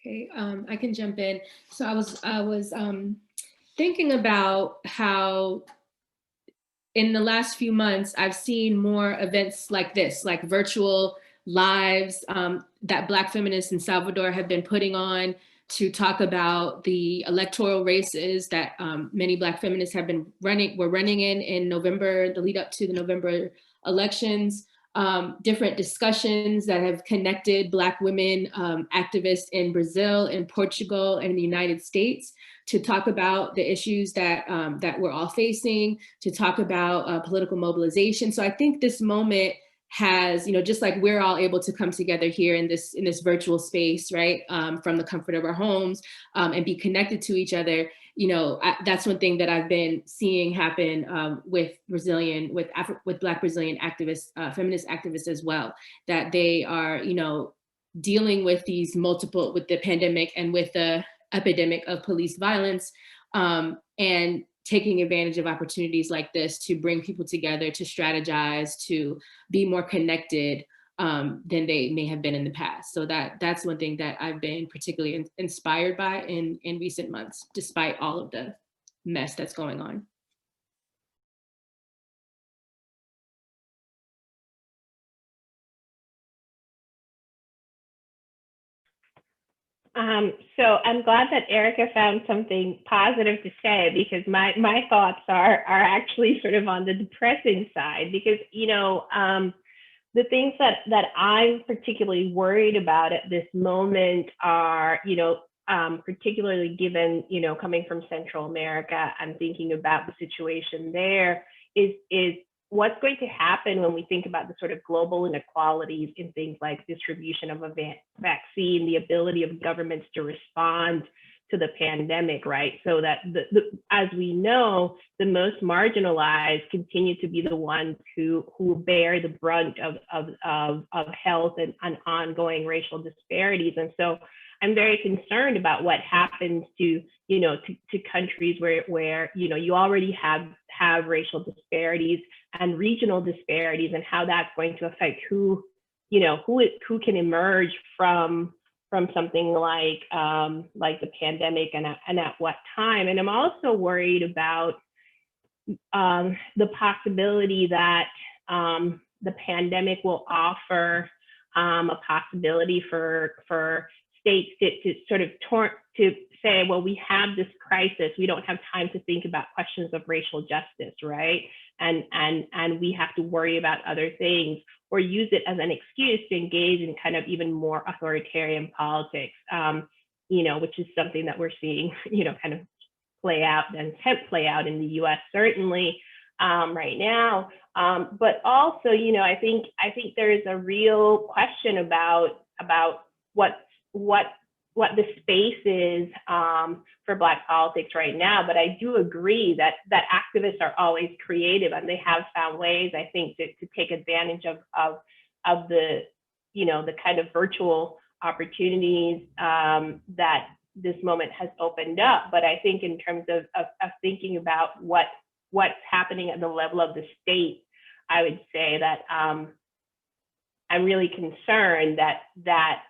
Okay, I can jump in. So I was thinking about how in the last few months, I've seen more events like this, like virtual lives that Black feminists in Salvador have been putting on to talk about the electoral races that many Black feminists have been were running in November, the lead up to the November elections. Different discussions that have connected Black women activists in Brazil, in Portugal, and the United States to talk about the issues that that we're all facing, to talk about political mobilization. So I think this moment has, just like we're all able to come together here in this virtual space, right, from the comfort of our homes and be connected to each other. That's one thing that I've been seeing happen with Black Brazilian activists, feminist activists as well, that they are, dealing with with the pandemic and with the epidemic of police violence, and taking advantage of opportunities like this to bring people together, to strategize, to be more connected than they may have been in the past. So that's one thing that I've been particularly inspired by in recent months, despite all of the mess that's going on. So I'm glad that Erica found something positive to say, because my thoughts are actually sort of on the depressing side, because, the things that I'm particularly worried about at this moment are, particularly given, coming from Central America and thinking about the situation there, is what's going to happen when we think about the sort of global inequalities in things like distribution of a vaccine, the ability of governments to respond to the pandemic, right? So that as we know, the most marginalized continue to be the ones who bear the brunt of health and ongoing racial disparities. And so I'm very concerned about what happens to countries where you already have racial disparities and regional disparities, and how that's going to affect who can emerge from something like the pandemic and at what time. And I'm also worried about the possibility that the pandemic will offer a possibility for states to sort of to say, well, we have this crisis, we don't have time to think about questions of racial justice, right? And we have to worry about other things, or use it as an excuse to engage in kind of even more authoritarian politics, which is something that we're seeing, kind of play out and play out in the U.S. certainly right now. But also, I think there is a real question about what the space is for Black politics right now. But I do agree that activists are always creative, and they have found ways, I think, to take advantage of the the kind of virtual opportunities that this moment has opened up. But I think in terms of thinking about what's happening at the level of the state, I would say that I'm really concerned that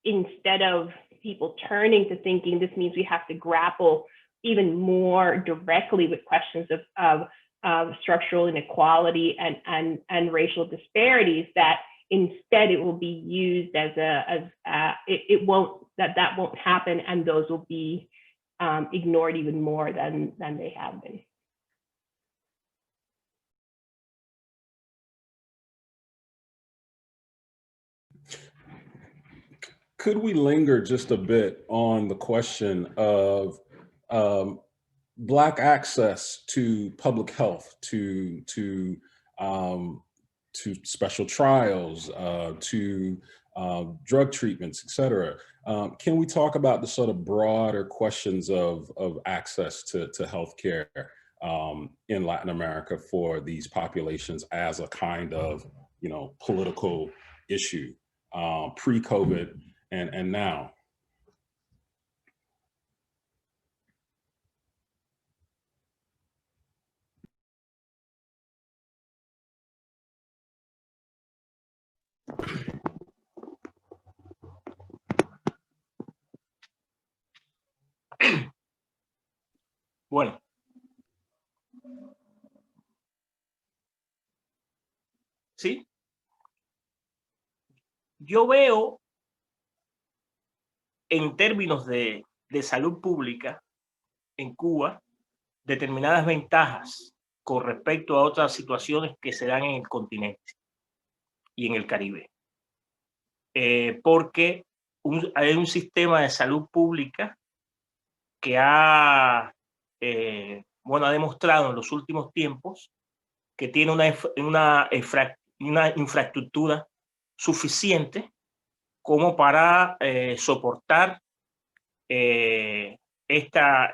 instead of people turning to thinking this means we have to grapple even more directly with questions of structural inequality and racial disparities, that instead it will be used as that won't happen, and those will be ignored even more than they have been. Could we linger just a bit on the question of Black access to public health, to special trials, to drug treatments, et cetera? Can we talk about the sort of broader questions of access to healthcare in Latin America for these populations as a kind of, you know, political issue pre-COVID and now? Bueno, sí, yo veo en términos de salud pública en Cuba determinadas ventajas con respecto a otras situaciones que se dan en el continente y en el Caribe. Porque hay un sistema de salud pública que ha demostrado en los últimos tiempos que tiene una infraestructura suficiente como para soportar esta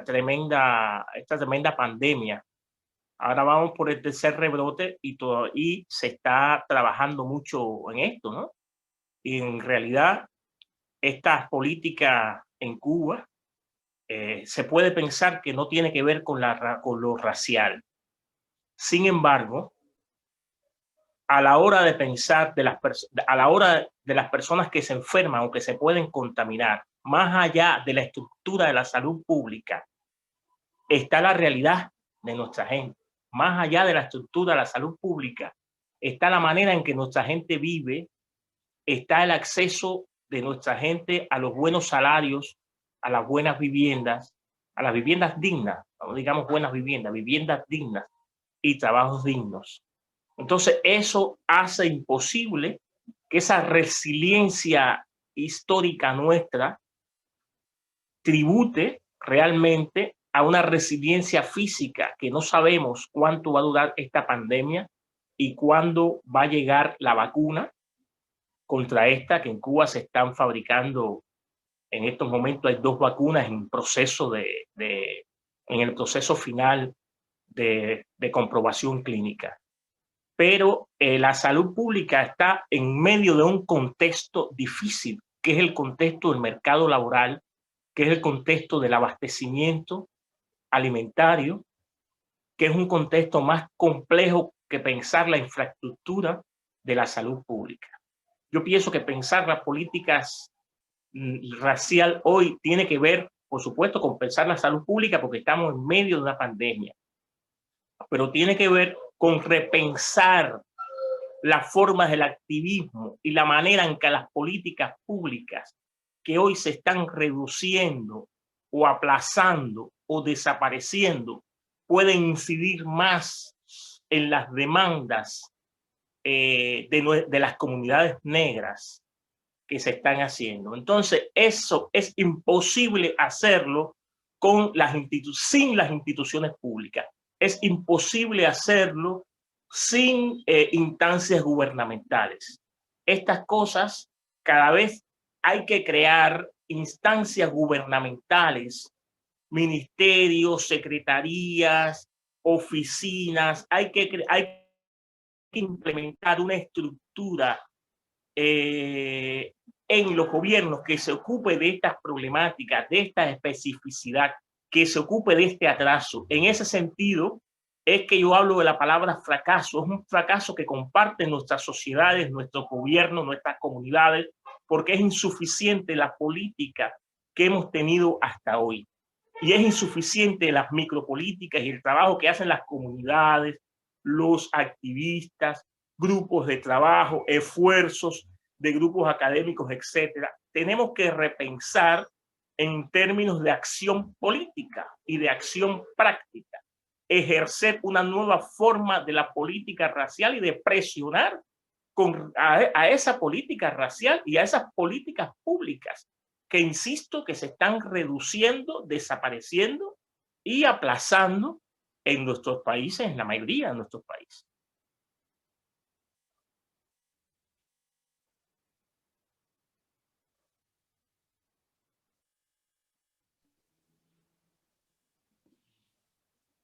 tremenda pandemia. Ahora vamos por el tercer rebrote y se está trabajando mucho en esto, ¿no? Y en realidad estas políticas en Cuba se puede pensar que no tiene que ver con lo racial. Sin embargo, a la hora de pensar a la hora de las personas que se enferman o que se pueden contaminar, más allá de la estructura de la salud pública, está la realidad de nuestra gente. Más allá de la estructura de la salud pública, está la manera en que nuestra gente vive, está el acceso de nuestra gente a los buenos salarios, a las buenas viviendas, a las viviendas dignas, no digamos buenas viviendas, viviendas dignas y trabajos dignos. Entonces eso hace imposible que esa resiliencia histórica nuestra tribute realmente a una resiliencia física, que no sabemos cuánto va a durar esta pandemia y cuándo va a llegar la vacuna contra esta, que en Cuba se están fabricando. En estos momentos hay 2 vacunas en proceso en el proceso final de comprobación clínica. Pero la salud pública está en medio de un contexto difícil, que es el contexto del mercado laboral, que es el contexto del abastecimiento alimentario, que es un contexto más complejo que pensar la infraestructura de la salud pública. Yo pienso que pensar las políticas racial hoy tiene que ver, por supuesto, con pensar la salud pública porque estamos en medio de una pandemia, pero tiene que ver con repensar las formas del activismo y la manera en que las políticas públicas que hoy se están reduciendo o aplazando o desapareciendo pueden incidir más en las demandas de las comunidades negras que se están haciendo. Entonces, eso es imposible hacerlo sin las instituciones públicas. Es imposible hacerlo sin instancias gubernamentales. Estas cosas, cada vez hay que crear instancias gubernamentales, ministerios, secretarías, oficinas. Hay que implementar una estructura en los gobiernos que se ocupe de estas problemáticas, de esta especificidad, que se ocupe de este atraso. En ese sentido es que yo hablo de la palabra fracaso. Es un fracaso que comparten nuestras sociedades, nuestros gobiernos, nuestras comunidades, porque es insuficiente la política que hemos tenido hasta hoy. y es insuficiente las micropolíticas y el trabajo que hacen las comunidades, los activistas, grupos de trabajo, esfuerzos de grupos académicos, etcétera. Tenemos que repensar en términos de acción política y de acción práctica, ejercer una nueva forma de la política racial y de presionar a esa política racial y a esas políticas públicas que, insisto, que se están reduciendo, desapareciendo y aplazando en nuestros países, en la mayoría de nuestros países.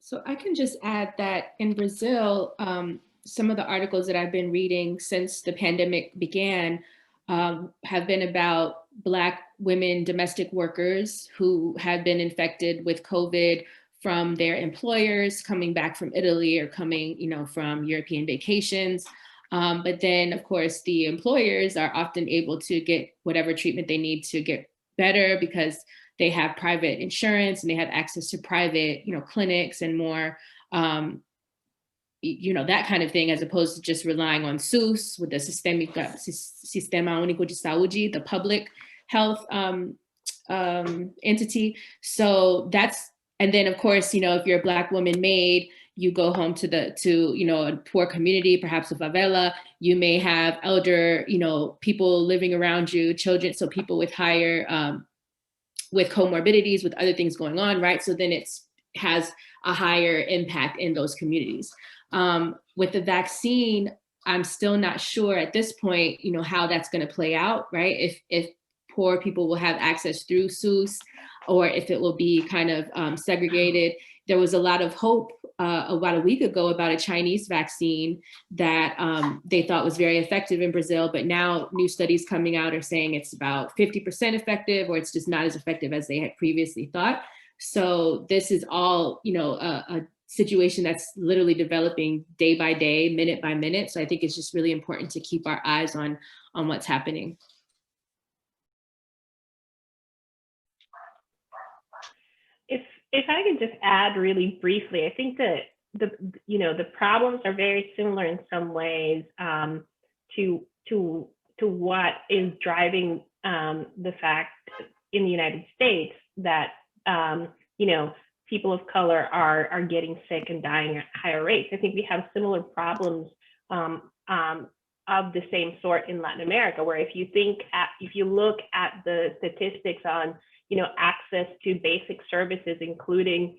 So I can just add that in Brazil, some of the articles that I've been reading since the pandemic began have been about Black women domestic workers who had been infected with COVID from their employers coming back from Italy or coming, from European vacations. But then, of course, the employers are often able to get whatever treatment they need to get better because they have private insurance and they have access to private, clinics and more, that kind of thing, as opposed to just relying on SUS with the Sistema Único de Saúde, the public health entity. So that's, and then of course, if you're a Black woman maid, you go home to a poor community, perhaps a favela, you may have elder, people living around you, children, so people with higher, with comorbidities, with other things going on, right? So then it has a higher impact in those communities. With the vaccine, I'm still not sure at this point, how that's going to play out, right? If poor people will have access through SUS, or if it will be kind of segregated. There was a lot of hope about a week ago about a Chinese vaccine that they thought was very effective in Brazil, but now new studies coming out are saying it's about 50% effective, or it's just not as effective as they had previously thought. So this is all, a situation that's literally developing day by day, minute by minute. So I think it's just really important to keep our eyes on what's happening. If I could just add really briefly, I think that the problems are very similar in some ways to what is driving the fact in the United States that people of color are getting sick and dying at higher rates. I think we have similar problems of the same sort in Latin America, where if you look at the statistics on access to basic services, including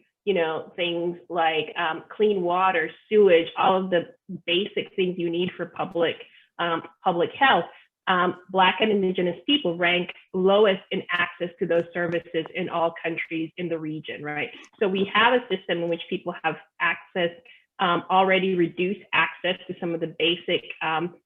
things like clean water, sewage, all of the basic things you need for public health, Black and indigenous people rank lowest in access to those services in all countries in the region, right? So we have a system in which people have access, already reduced access to some of the basic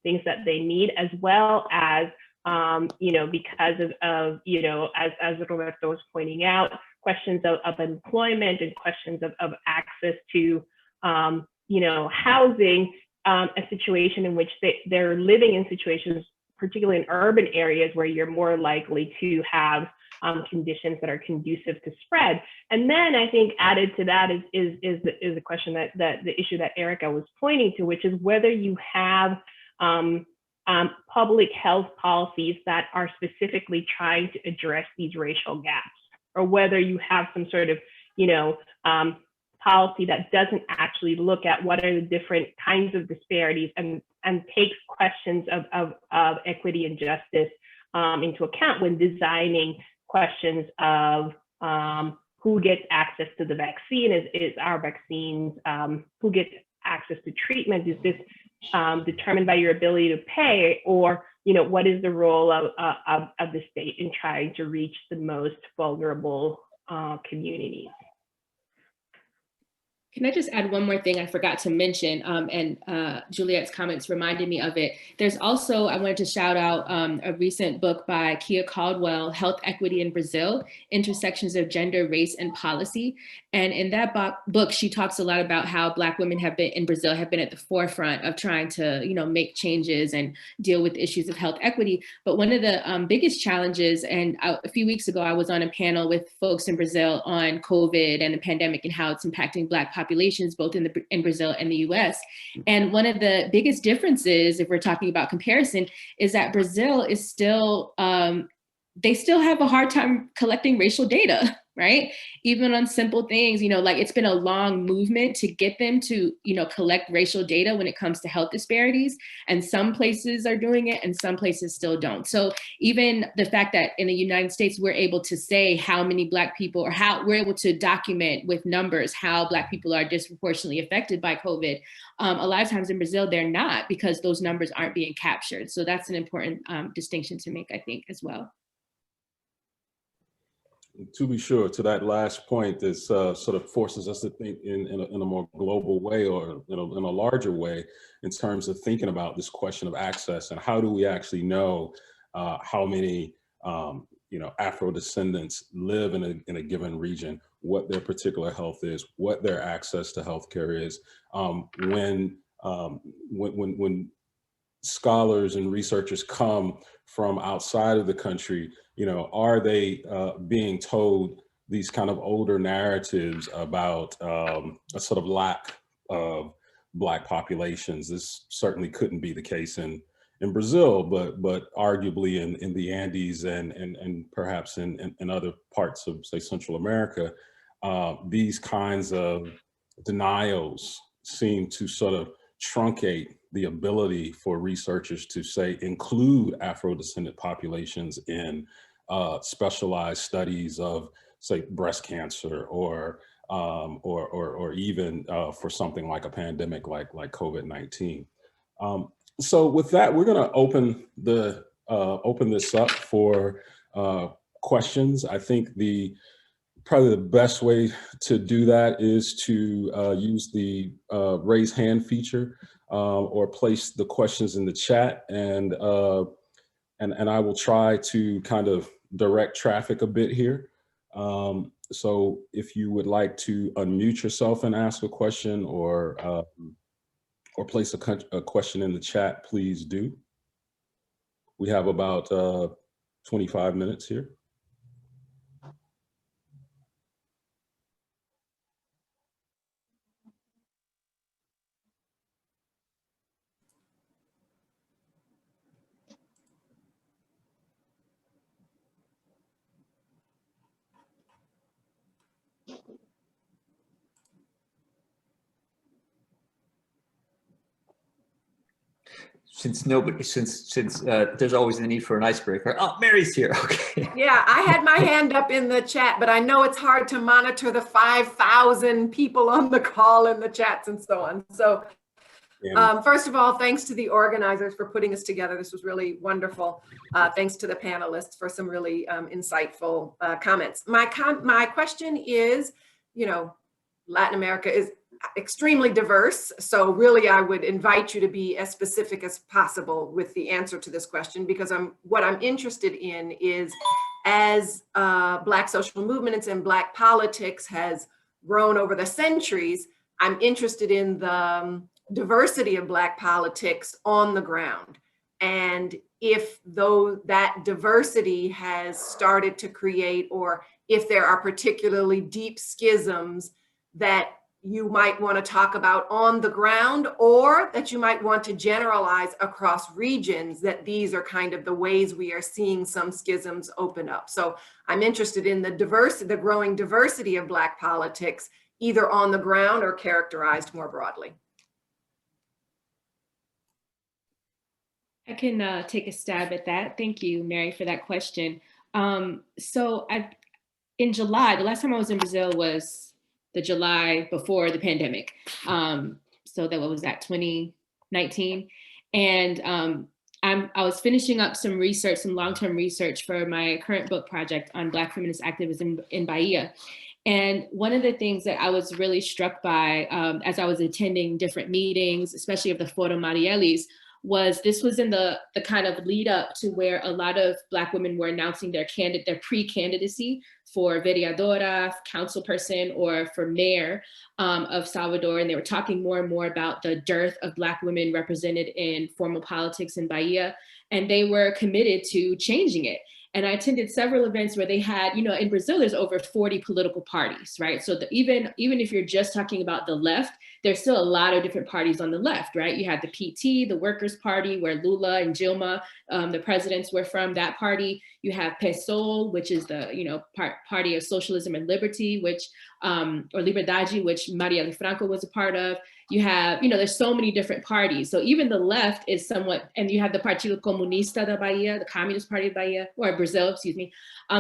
things that they need, as well as, because of as Roberto was pointing out, questions of employment and questions of access to, housing, a situation in which they're living in situations, particularly in urban areas, where you're more likely to have conditions that are conducive to spread. And then I think added to that is the question that the issue that Erica was pointing to, which is whether you have public health policies that are specifically trying to address these racial gaps, or whether you have some sort of, policy that doesn't actually look at what are the different kinds of disparities and takes questions of equity and justice into account when designing questions of who gets access to the vaccine, is our vaccines, who gets access to treatment, is this determined by your ability to pay, or what is the role of the state in trying to reach the most vulnerable communities? Can I just add one more thing I forgot to mention, and Juliet's comments reminded me of it. There's also, I wanted to shout out a recent book by Kia Caldwell, Health Equity in Brazil, Intersections of Gender, Race, and Policy. And in that book, she talks a lot about how Black women in Brazil have been at the forefront of trying to, make changes and deal with issues of health equity. But one of the biggest challenges, and a few weeks ago, I was on a panel with folks in Brazil on COVID and the pandemic and how it's impacting Black populations, both in Brazil and the US. And one of the biggest differences, if we're talking about comparison, is that Brazil is still, they still have a hard time collecting racial data, right? Even on simple things, like it's been a long movement to get them to, collect racial data when it comes to health disparities. And some places are doing it and some places still don't. So even the fact that in the United States, we're able to say how many Black people, or how we're able to document with numbers how Black people are disproportionately affected by COVID. A lot of times in Brazil, they're not, because those numbers aren't being captured. So that's an important distinction to make, I think, as well. To be sure, to that last point, this sort of forces us to think in a more global way, or in a larger way, in terms of thinking about this question of access and how do we actually know how many Afro-descendants live in a given region, what their particular health is, what their access to healthcare is. When scholars and researchers come from outside of the country, are they being told these kind of older narratives about a sort of lack of Black populations? This certainly couldn't be the case in Brazil, but arguably in the Andes and perhaps in other parts of, say, Central America. These kinds of denials seem to sort of truncate the ability for researchers to, say, include Afro-descendant populations in specialized studies of, say, breast cancer, or even for something like a pandemic like COVID-19. So with that, we're going to open this up for questions. I think probably the best way to do that is to use the raise hand feature, or place the questions in the chat, and I will try to kind of direct traffic a bit here. So if you would like to unmute yourself and ask a question, or place a question in the chat, please do. We have about 25 minutes here. Since there's always the need for an icebreaker. Oh, Mary's here. Okay. Yeah, I had my hand up in the chat, but I know it's hard to monitor the 5,000 people on the call and the chats and so on. So first of all, thanks to the organizers for putting us together. This was really wonderful. Thanks to the panelists for some really insightful comments. My question is, Latin America is extremely diverse. So really, I would invite you to be as specific as possible with the answer to this question, because what I'm interested in is, as Black social movements and Black politics has grown over the centuries, I'm interested in the diversity of Black politics on the ground. And if that diversity has started to create, or if there are particularly deep schisms that you might want to talk about on the ground, or that you might want to generalize across regions, that these are kind of the ways we are seeing some schisms open up. So I'm interested in the growing diversity of Black politics, either on the ground or characterized more broadly. I can take a stab at that. Thank you, Mary, for that question. So in July, the last time I was in Brazil was the July before the pandemic. So that was that 2019. And I was finishing up some research, some long-term research for my current book project on Black feminist activism in Bahia. And one of the things that I was really struck by as I was attending different meetings, especially of the Foro Mariellis, was this was in the kind of lead up to where a lot of Black women were announcing their pre-candidacy for vereadora, councilperson, or for mayor of Salvador. And they were talking more and more about the dearth of Black women represented in formal politics in Bahia. And they were committed to changing it. And I attended several events where they had, you know, in Brazil, there's over 40 political parties, right? So even if you're just talking about the left, there's still a lot of different parties on the left, right? You had the PT, the Workers' Party, where Lula and Dilma, the presidents were from that party. You have PSOL, which is the, you know, Party of Socialism and Liberty, which, or Liberdade, which Marielle Franco was a part of. You have, you know, there's so many different parties. So even the left is somewhat, and you have the Partido Comunista da Bahia, the Communist Party of Bahia, or Brazil, excuse me.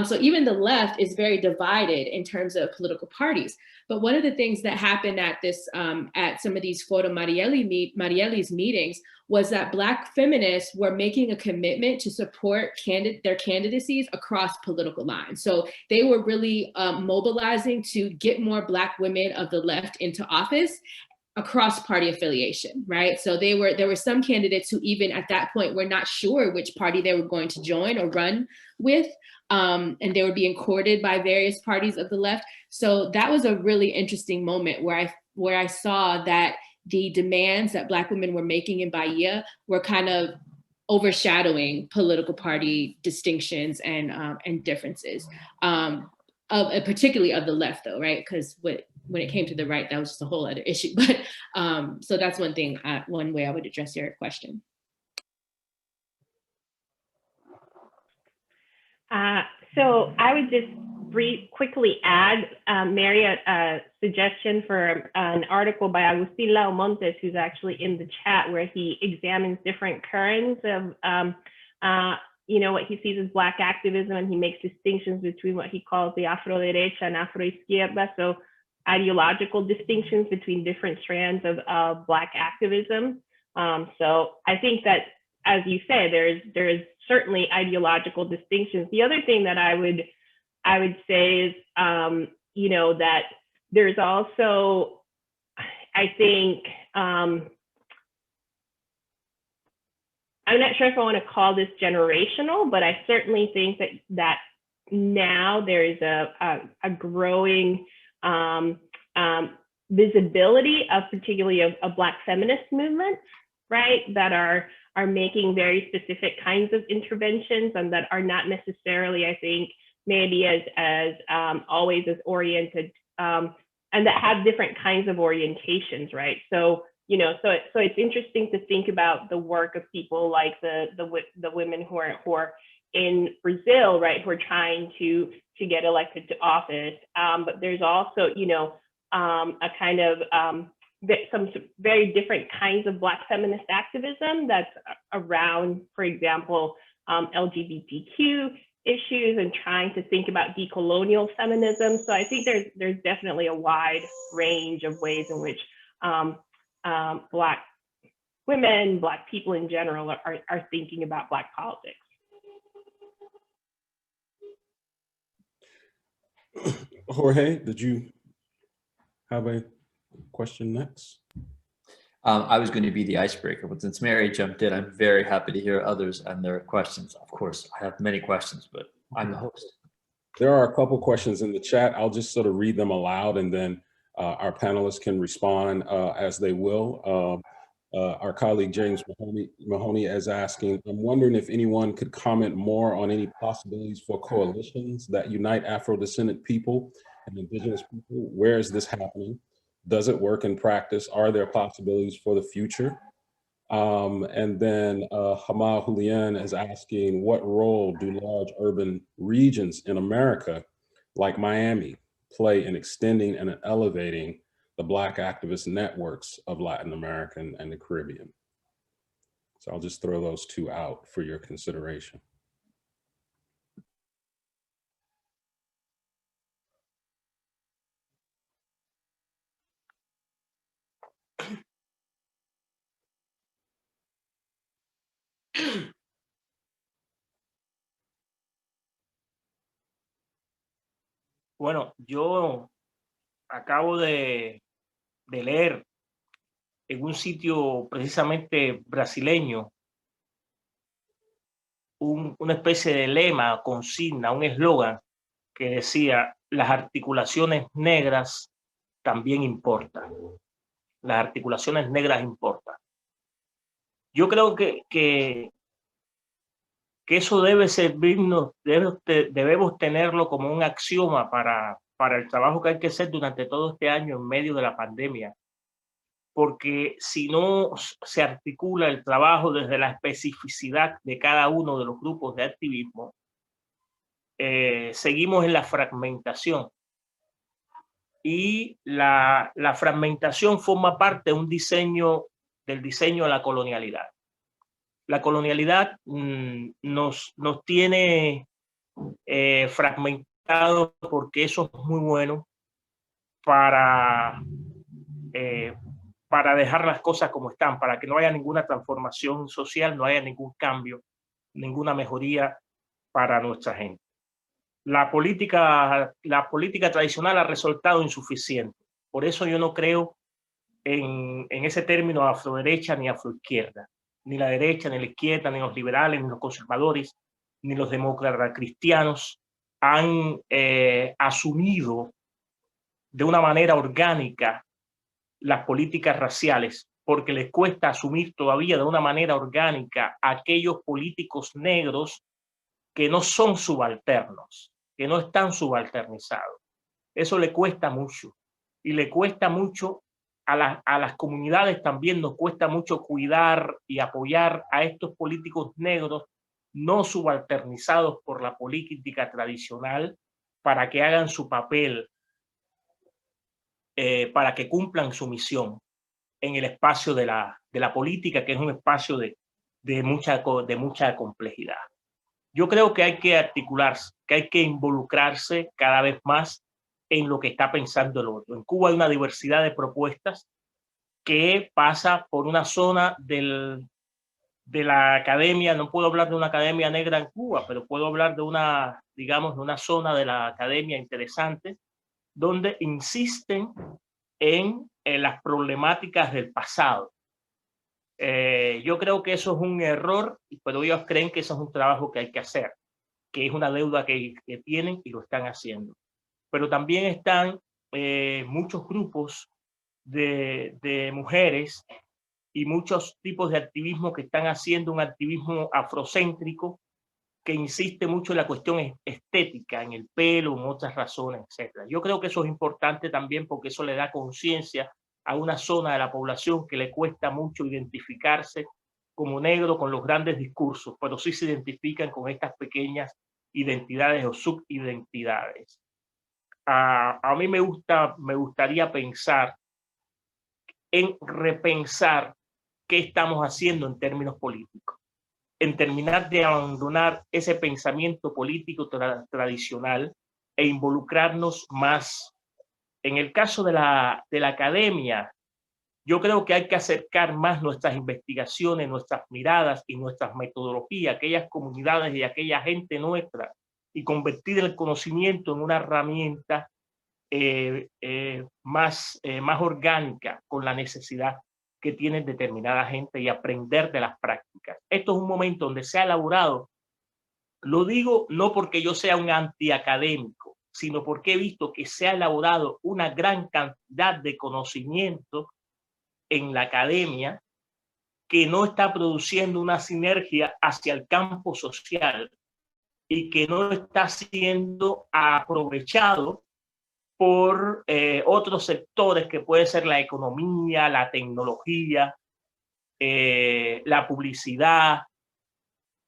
So even the left is very divided in terms of political parties. But one of the things that happened at this, at some of these Foro Marielli's meetings was that Black feminists were making a commitment to support their candidacies across political lines. So they were really mobilizing to get more Black women of the left into office across party affiliation, right? So there were some candidates who even at that point were not sure which party they were going to join or run with, and they were being courted by various parties of the left. So that was a really interesting moment where I saw that the demands that Black women were making in Bahia were kind of overshadowing political party distinctions and differences, particularly of the left, though, right? Because when it came to the right, that was just a whole other issue. But so that's one thing, one way I would address your question. So I would just quickly add, Mary, a suggestion for an article by Agustin Laumontes, who's actually in the chat, where he examines different currents of, you know, what he sees as Black activism, and he makes distinctions between what he calls the Afro-derecha and Afro-izquierda. So ideological distinctions between different strands of Black activism. So I think that, as you say, there's certainly ideological distinctions. The other thing that I would say is, you know, that there's also, I think, I'm not sure if I want to call this generational, but I certainly think that now there is a growing visibility of particularly of Black feminist movements, right, that are making very specific kinds of interventions, and that are not necessarily, I think, maybe as always as oriented, and that have different kinds of orientations, right? So, you know, so it's interesting to think about the work of people like the women who are in Brazil, right, who are trying to get elected to office. But there's also, you know, a kind of some very different kinds of Black feminist activism that's around, for example, LGBTQ issues, and trying to think about decolonial feminism. So I think there's definitely a wide range of ways in which Black women, Black people in general are thinking about Black politics. Jorge, did you have a question next? I was going to be the icebreaker, but since Mary jumped in, I'm very happy to hear others and their questions. Of course, I have many questions, but I'm the host. There are a couple questions in the chat. I'll just sort of read them aloud, and then our panelists can respond as they will. Our colleague James Mahoney is asking, I'm wondering if anyone could comment more on any possibilities for coalitions that unite Afro-descendant people and indigenous people. Where is this happening? Does it work in practice? Are there possibilities for the future? And then Hamal Julian is asking, what role do large urban regions in America, like Miami, play in extending and elevating the Black activist networks of Latin America and the Caribbean? So I'll just throw those two out for your consideration. Bueno, yo acabo de leer en un sitio precisamente brasileño una especie de lema, consigna, un eslogan que decía: las articulaciones negras también importan. Las articulaciones negras importan. Yo creo que eso debe servirnos, debemos tenerlo como un axioma para el trabajo que hay que hacer durante todo este año en medio de la pandemia. Porque si no se articula el trabajo desde la especificidad de cada uno de los grupos de activismo, seguimos en la fragmentación. Y la fragmentación forma parte de del diseño de la colonialidad. La colonialidad nos tiene fragmentados porque eso es muy bueno para dejar las cosas como están, para que no haya ninguna transformación social, no haya ningún cambio, ninguna mejoría para nuestra gente. La política tradicional ha resultado insuficiente. Por eso yo no creo en ese término afroderecha ni afroizquierda. Ni la derecha, ni la izquierda, ni los liberales, ni los conservadores, ni los demócratas cristianos han asumido de una manera orgánica las políticas raciales, porque les cuesta asumir todavía de una manera orgánica a aquellos políticos negros que no son subalternos, que no están subalternizados. Eso le cuesta mucho. Y le cuesta mucho a las comunidades también, nos cuesta mucho cuidar y apoyar a estos políticos negros no subalternizados por la política tradicional para que hagan su papel, para que cumplan su misión en el espacio de la política, que es un espacio de mucha complejidad. Yo creo que hay que articularse, que hay que involucrarse cada vez más en lo que está pensando el otro. En Cuba hay una diversidad de propuestas que pasa por una zona de la academia. No puedo hablar de una academia negra en Cuba, pero puedo hablar de una, digamos, de una zona de la academia interesante, donde insisten en las problemáticas del pasado. Yo creo que eso es un error, pero ellos creen que eso es un trabajo que hay que hacer, que es una deuda que tienen y lo están haciendo. Pero también están muchos grupos de mujeres y muchos tipos de activismo que están haciendo un activismo afrocéntrico que insiste mucho en la cuestión estética, en el pelo, en otras razones, etc. Yo creo que eso es importante también porque eso le da conciencia a una zona de la población que le cuesta mucho identificarse como negro con los grandes discursos, pero sí se identifican con estas pequeñas identidades o subidentidades. A mí me gustaría pensar en repensar qué estamos haciendo en términos políticos, en terminar de abandonar ese pensamiento político tradicional e involucrarnos más. En el caso de la academia, yo creo que hay que acercar más nuestras investigaciones, nuestras miradas y nuestras metodologías a aquellas comunidades y a aquella gente nuestra y convertir el conocimiento en una herramienta más orgánica con la necesidad que tiene determinada gente y aprender de las prácticas. Esto es un momento donde se ha elaborado, lo digo no porque yo sea un antiacadémico, sino porque he visto que se ha elaborado una gran cantidad de conocimiento en la academia que no está produciendo una sinergia hacia el campo social y que no está siendo aprovechado por otros sectores que puede ser la economía, la tecnología, la publicidad,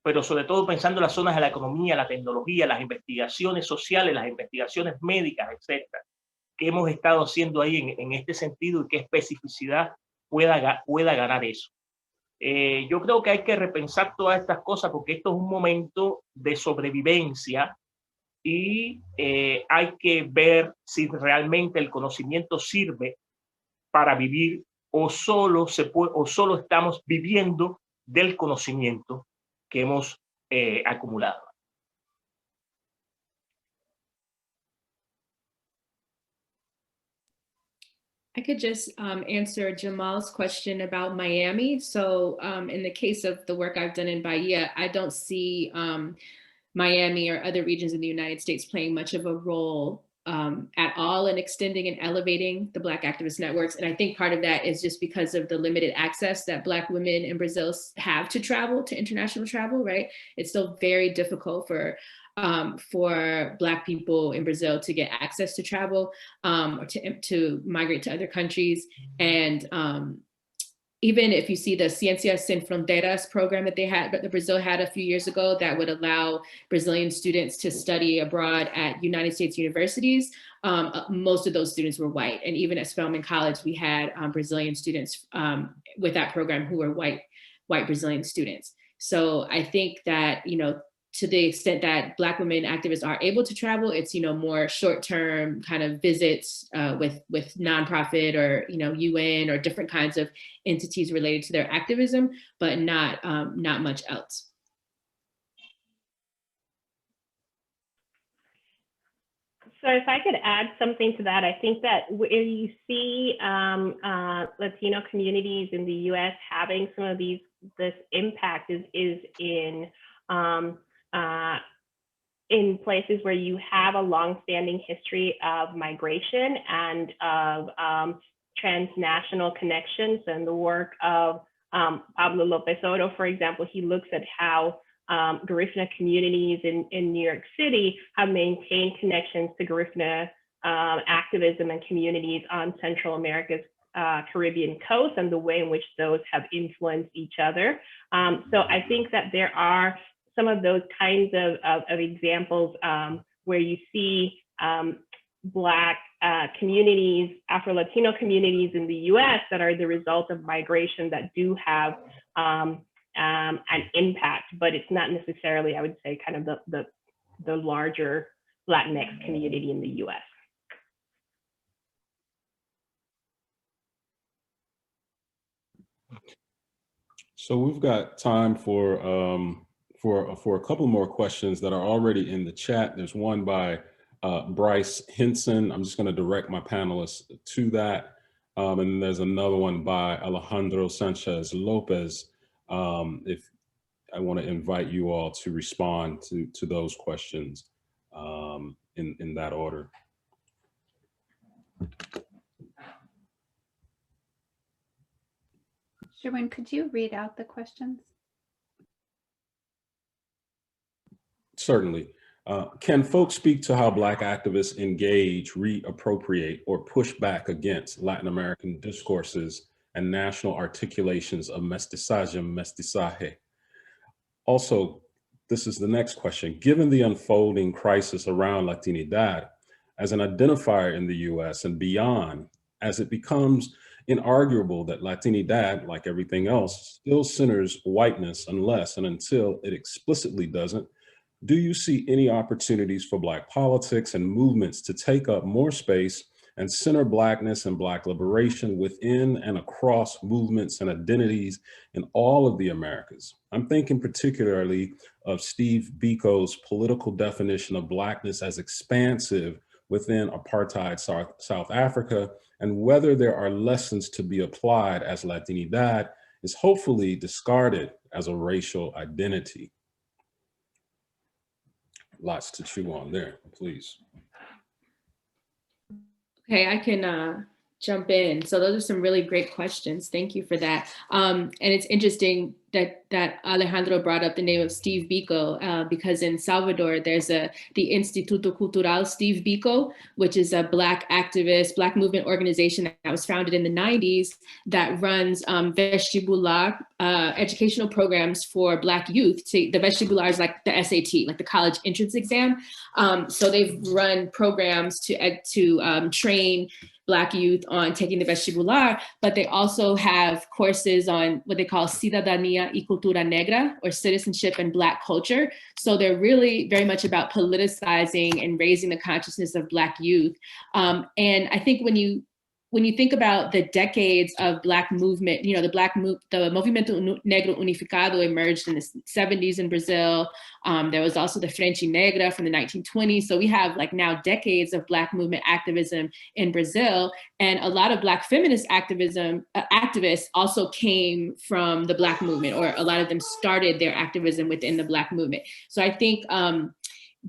pero sobre todo pensando en las zonas de la economía, la tecnología, las investigaciones sociales, las investigaciones médicas, etcétera, que hemos estado haciendo ahí en este sentido y qué especificidad pueda ganar eso. Yo creo que hay que repensar todas estas cosas porque esto es un momento de sobrevivencia y hay que ver si realmente el conocimiento sirve para vivir o solo estamos viviendo del conocimiento que hemos acumulado. I could just answer Jamal's question about Miami. So in the case of the work I've done in Bahia, I don't see Miami or other regions in the United States playing much of a role at all in extending and elevating the Black activist networks. And I think part of that is just because of the limited access that Black women in Brazil have to travel, to international travel, right? It's still very difficult for Black people in Brazil to get access to travel or to migrate to other countries. And even if you see the Ciencias Sin Fronteras program that Brazil had a few years ago that would allow Brazilian students to study abroad at United States universities, most of those students were white. And even at Spelman College, we had Brazilian students with that program who were white Brazilian students. So I think that, to the extent that Black women activists are able to travel, it's, more short-term kind of visits with nonprofit or, UN or different kinds of entities related to their activism, but not much else. So if I could add something to that, I think that where you see Latino communities in the US having some of this impact is in places where you have a long-standing history of migration and of transnational connections. And the work of Pablo Lopez Oro, for example, he looks at how Garifuna communities in New York City have maintained connections to Garifuna activism and communities on Central America's Caribbean coast and the way in which those have influenced each other. So I think that there are some of those kinds of examples where you see Black communities, Afro-Latino communities in the US that are the result of migration that do have an impact, but it's not necessarily, I would say, kind of the larger Latinx community in the US. So we've got time for a couple more questions that are already in the chat. There's one by Bryce Henson. I'm just going to direct my panelists to that. And then there's another one by Alejandro Sanchez Lopez. If I want to invite you all to respond to those questions in that order. Sherwin, could you read out the questions? Certainly. Can folks speak to how Black activists engage, reappropriate, or push back against Latin American discourses and national articulations of mestizaje, mestizaje? Also, this is the next question. Given the unfolding crisis around Latinidad as an identifier in the US and beyond, as it becomes inarguable that Latinidad, like everything else, still centers whiteness unless and until it explicitly doesn't, do you see any opportunities for Black politics and movements to take up more space and center Blackness and Black liberation within and across movements and identities in all of the Americas? I'm thinking particularly of Steve Biko's political definition of Blackness as expansive within apartheid South Africa, and whether there are lessons to be applied as Latinidad is hopefully discarded as a racial identity. Lots to chew on there, please. Okay, I can jump in. So those are some really great questions. Thank you for that. And it's interesting that Alejandro brought up the name of Steve Biko because in Salvador, there's the Instituto Cultural Steve Biko, which is a Black activist, Black movement organization that was founded in the 90s that runs vestibular educational programs for Black youth. The vestibular is like the SAT, like the college entrance exam. So they've run programs to train Black youth on taking the vestibular, but they also have courses on what they call ciudadanía y cultura negra, or citizenship and Black culture. So they're really very much about politicizing and raising the consciousness of Black youth. And I think when you when you think about the decades of Black movement, you know, the Movimento Negro Unificado emerged in the 70s in Brazil. There was also the Frente Negra from the 1920s. So we have like now decades of Black movement activism in Brazil. And a lot of Black feminist activists also came from the Black movement, or a lot of them started their activism within the Black movement. So I think,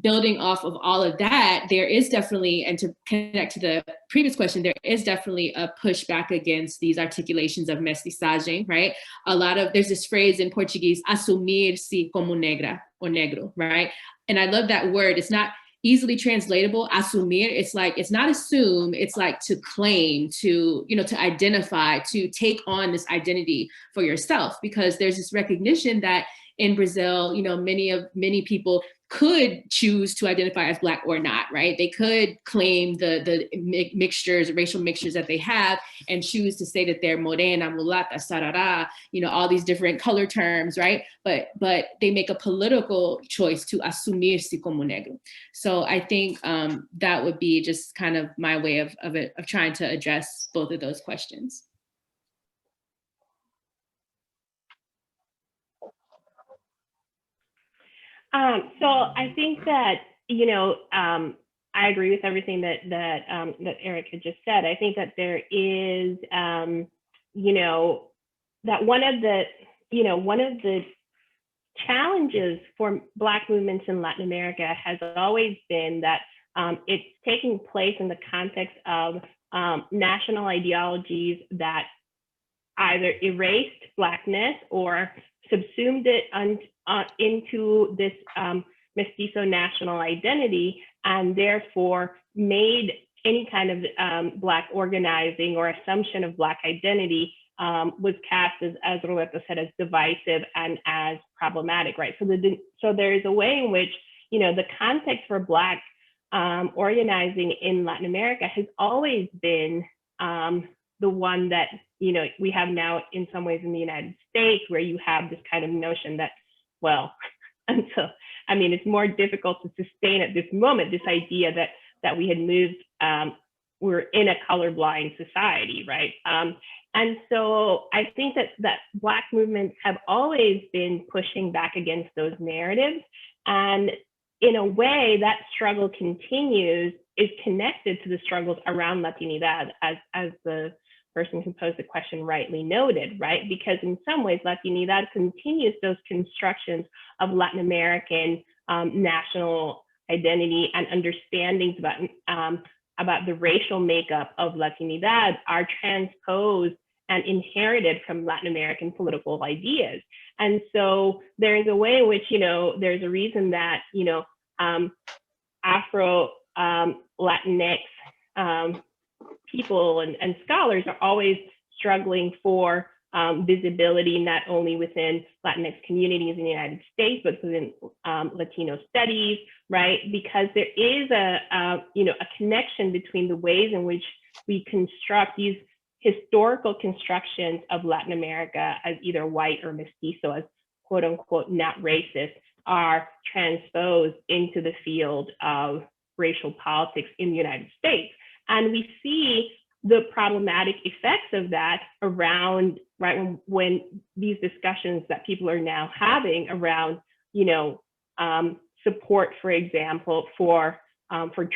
building off of all of that, there is definitely, and to connect to the previous question, there is definitely a pushback against these articulations of mestiçagem, right? There's this phrase in Portuguese, assumir-se como negra or negro, right? And I love that word. It's not easily translatable, assumir. It's like, it's not assume, it's like to claim, to, you know, to identify, to take on this identity for yourself, because there's this recognition that in Brazil, you know, many people could choose to identify as Black or not, right? They could claim the mixtures, racial mixtures that they have, and choose to say that they're morena, mulata, sarara, you know, all these different color terms, right? But they make a political choice to asumirse como negro. So I think that would be just kind of my way of trying to address both of those questions. So I think that, you know, I agree with everything that Eric had just said. I think that there is, you know, that one of the challenges for Black movements in Latin America has always been that it's taking place in the context of national ideologies that either erased Blackness or subsumed it into this mestizo national identity, and therefore made any kind of Black organizing or assumption of Black identity was cast, as Roberto said, as divisive and as problematic, right? So there is a way in which, you know, the context for Black organizing in Latin America has always been the one that, you know, we have now in some ways in the United States, where you have this kind of notion that, well, until, I mean, it's more difficult to sustain at this moment, this idea that we had moved, we're in a colorblind society, right? And so I think that Black movements have always been pushing back against those narratives. And in a way, that struggle continues, is connected to the struggles around Latinidad, as the person who posed the question rightly noted, right? Because in some ways, Latinidad continues those constructions of Latin American national identity and understandings about the racial makeup of Latinidad are transposed and inherited from Latin American political ideas. And so there is a way in which, you know, there's a reason that, you know, Afro-Latinx people and scholars are always struggling for visibility, not only within Latinx communities in the United States, but within Latino studies, right? Because there is a connection between the ways in which we construct these historical constructions of Latin America as either white or mestizo, as quote unquote not racist, are transposed into the field of racial politics in the United States. And we see the problematic effects of that around, right, when these discussions that people are now having around, you know, support, for example, for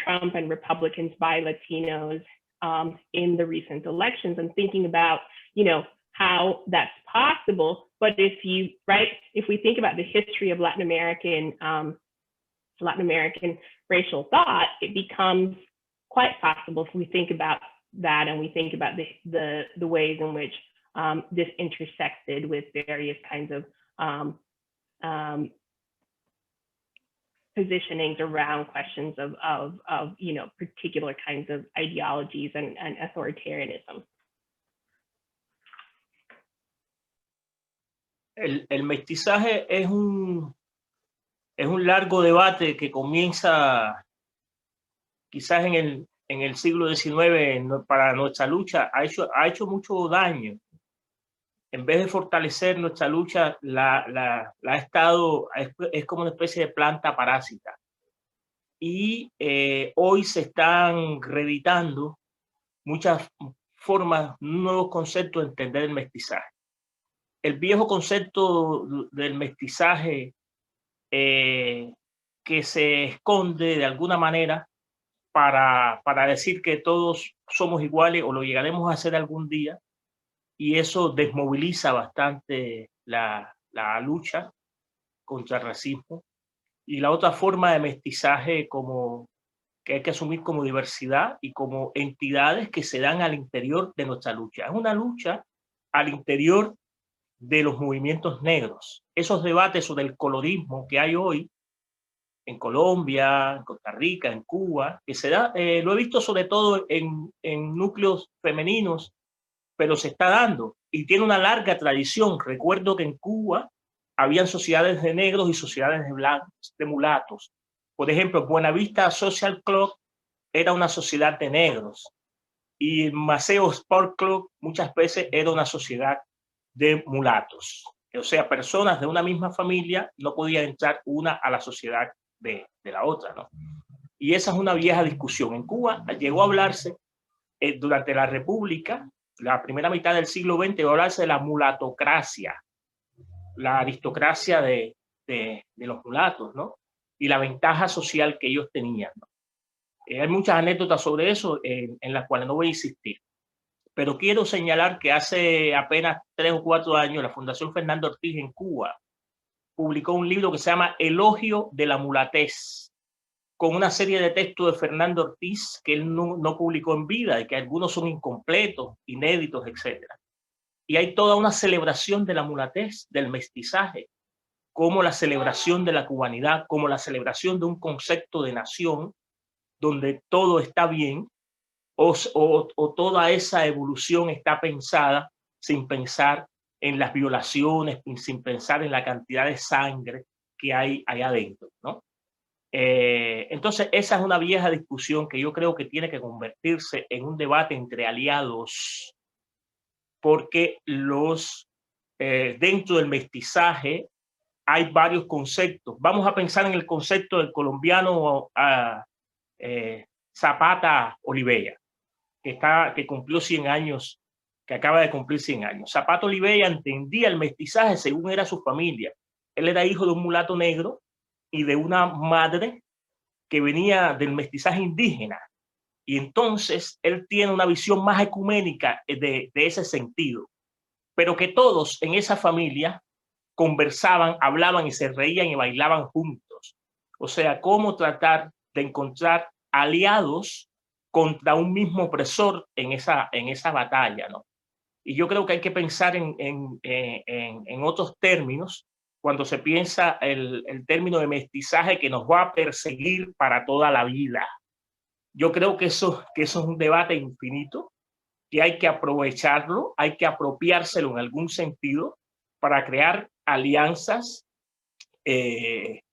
Trump and Republicans by Latinos in the recent elections, and thinking about, you know, how that's possible. But if we think about the history of Latin American racial thought, it becomes quite possible if we think about that and we think about the ways in which this intersected with various kinds of positionings around questions of you know, particular kinds of ideologies and authoritarianism. El mestizaje es un largo debate que comienza quizás en el siglo XIX. Para nuestra lucha ha hecho mucho daño. En vez de fortalecer nuestra lucha, ha estado, es como una especie de planta parásita. Y hoy se están reeditando muchas formas, nuevos conceptos de entender el mestizaje. El viejo concepto del mestizaje que se esconde de alguna manera para decir que todos somos iguales o lo llegaremos a hacer algún día, y eso desmoviliza bastante la lucha contra el racismo. Y la otra forma de mestizaje que hay que asumir como diversidad y como entidades que se dan al interior de nuestra lucha. Es una lucha al interior de los movimientos negros. Esos debates sobre el colorismo que hay hoy en Colombia, en Costa Rica, en Cuba, que se da, lo he visto sobre todo en núcleos femeninos, pero se está dando y tiene una larga tradición. Recuerdo que en Cuba habían sociedades de negros y sociedades de blancos, de mulatos. Por ejemplo, Buenavista Social Club era una sociedad de negros y Maceo Sport Club muchas veces era una sociedad de mulatos. O sea, personas de una misma familia no podían entrar una a la sociedad de la otra, ¿no? Y esa es una vieja discusión. En Cuba llegó a hablarse durante la República, la primera mitad del siglo XX, llegó a hablarse de la mulatocracia, la aristocracia de los mulatos, ¿no? Y la ventaja social que ellos tenían, ¿no? Hay muchas anécdotas sobre eso en las cuales no voy a insistir. Pero quiero señalar que hace apenas 3 o 4 años la Fundación Fernando Ortiz en Cuba publicó un libro que se llama Elogio de la Mulatez, con una serie de textos de Fernando Ortiz que él no publicó en vida y que algunos son incompletos, inéditos, etc. Y hay toda una celebración de la mulatez, del mestizaje, como la celebración de la cubanidad, como la celebración de un concepto de nación donde todo está bien, o toda esa evolución está pensada sin pensar en las violaciones, sin pensar en la cantidad de sangre que hay allá adentro, ¿no? Entonces, esa es una vieja discusión que yo creo que tiene que convertirse en un debate entre aliados, porque dentro del mestizaje hay varios conceptos. Vamos a pensar en el concepto del colombiano Zapata Olivella, que cumplió 100 años, que acaba de cumplir 100 años. Zapata Olivella entendía el mestizaje según era su familia. Él era hijo de un mulato negro y de una madre que venía del mestizaje indígena. Y entonces él tiene una visión más ecuménica de ese sentido. Pero que todos en esa familia conversaban, hablaban y se reían y bailaban juntos. O sea, cómo tratar de encontrar aliados contra un mismo opresor en esa batalla, ¿no? Y yo creo que hay que pensar en otros términos cuando se piensa el término de mestizaje que nos va a perseguir para toda la vida. Yo creo que eso es un debate infinito, que hay que aprovecharlo, hay que apropiárselo en algún sentido para crear alianzas que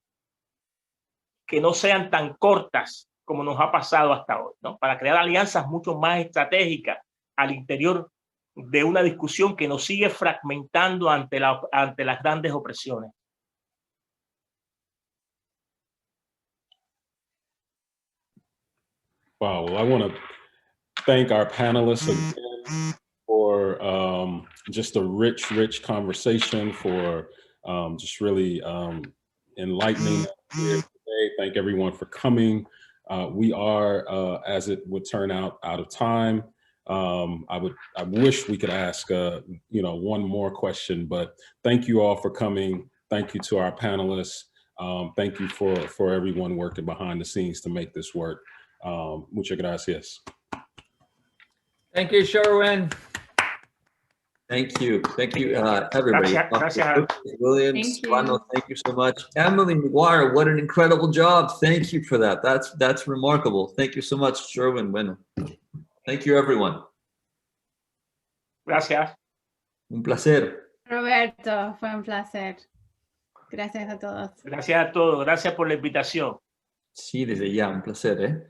no sean tan cortas como nos ha pasado hasta hoy, ¿no? Para crear alianzas mucho más estratégicas al interior de una discusión que nos sigue fragmentando ante las grandes opresiones. Wow, well, I want to thank our panelists again for just a rich conversation, for just really enlightening here today. Thank everyone for coming. We are, as it would turn out of time. I wish we could ask, one more question, but thank you all for coming. Thank you to our panelists. Thank you for everyone working behind the scenes to make this work. Muchas gracias. Thank you, Sherwin. Thank you, everybody. Gracias. William, Zurbano, thank you so much. Emily Mcguire, what an incredible job. Thank you for that. That's remarkable. Thank you so much, Sherwin. Bueno. Thank you, everyone. Gracias. Un placer. Roberto, fue un placer. Gracias a todos. Gracias a todos. Gracias por la invitación. Sí, desde ya, un placer, ¿eh?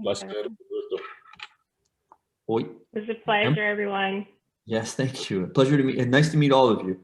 Placer, Roberto. Hoy. It was a pleasure, everyone. Yes, thank you. Pleasure to meet, and nice to meet all of you.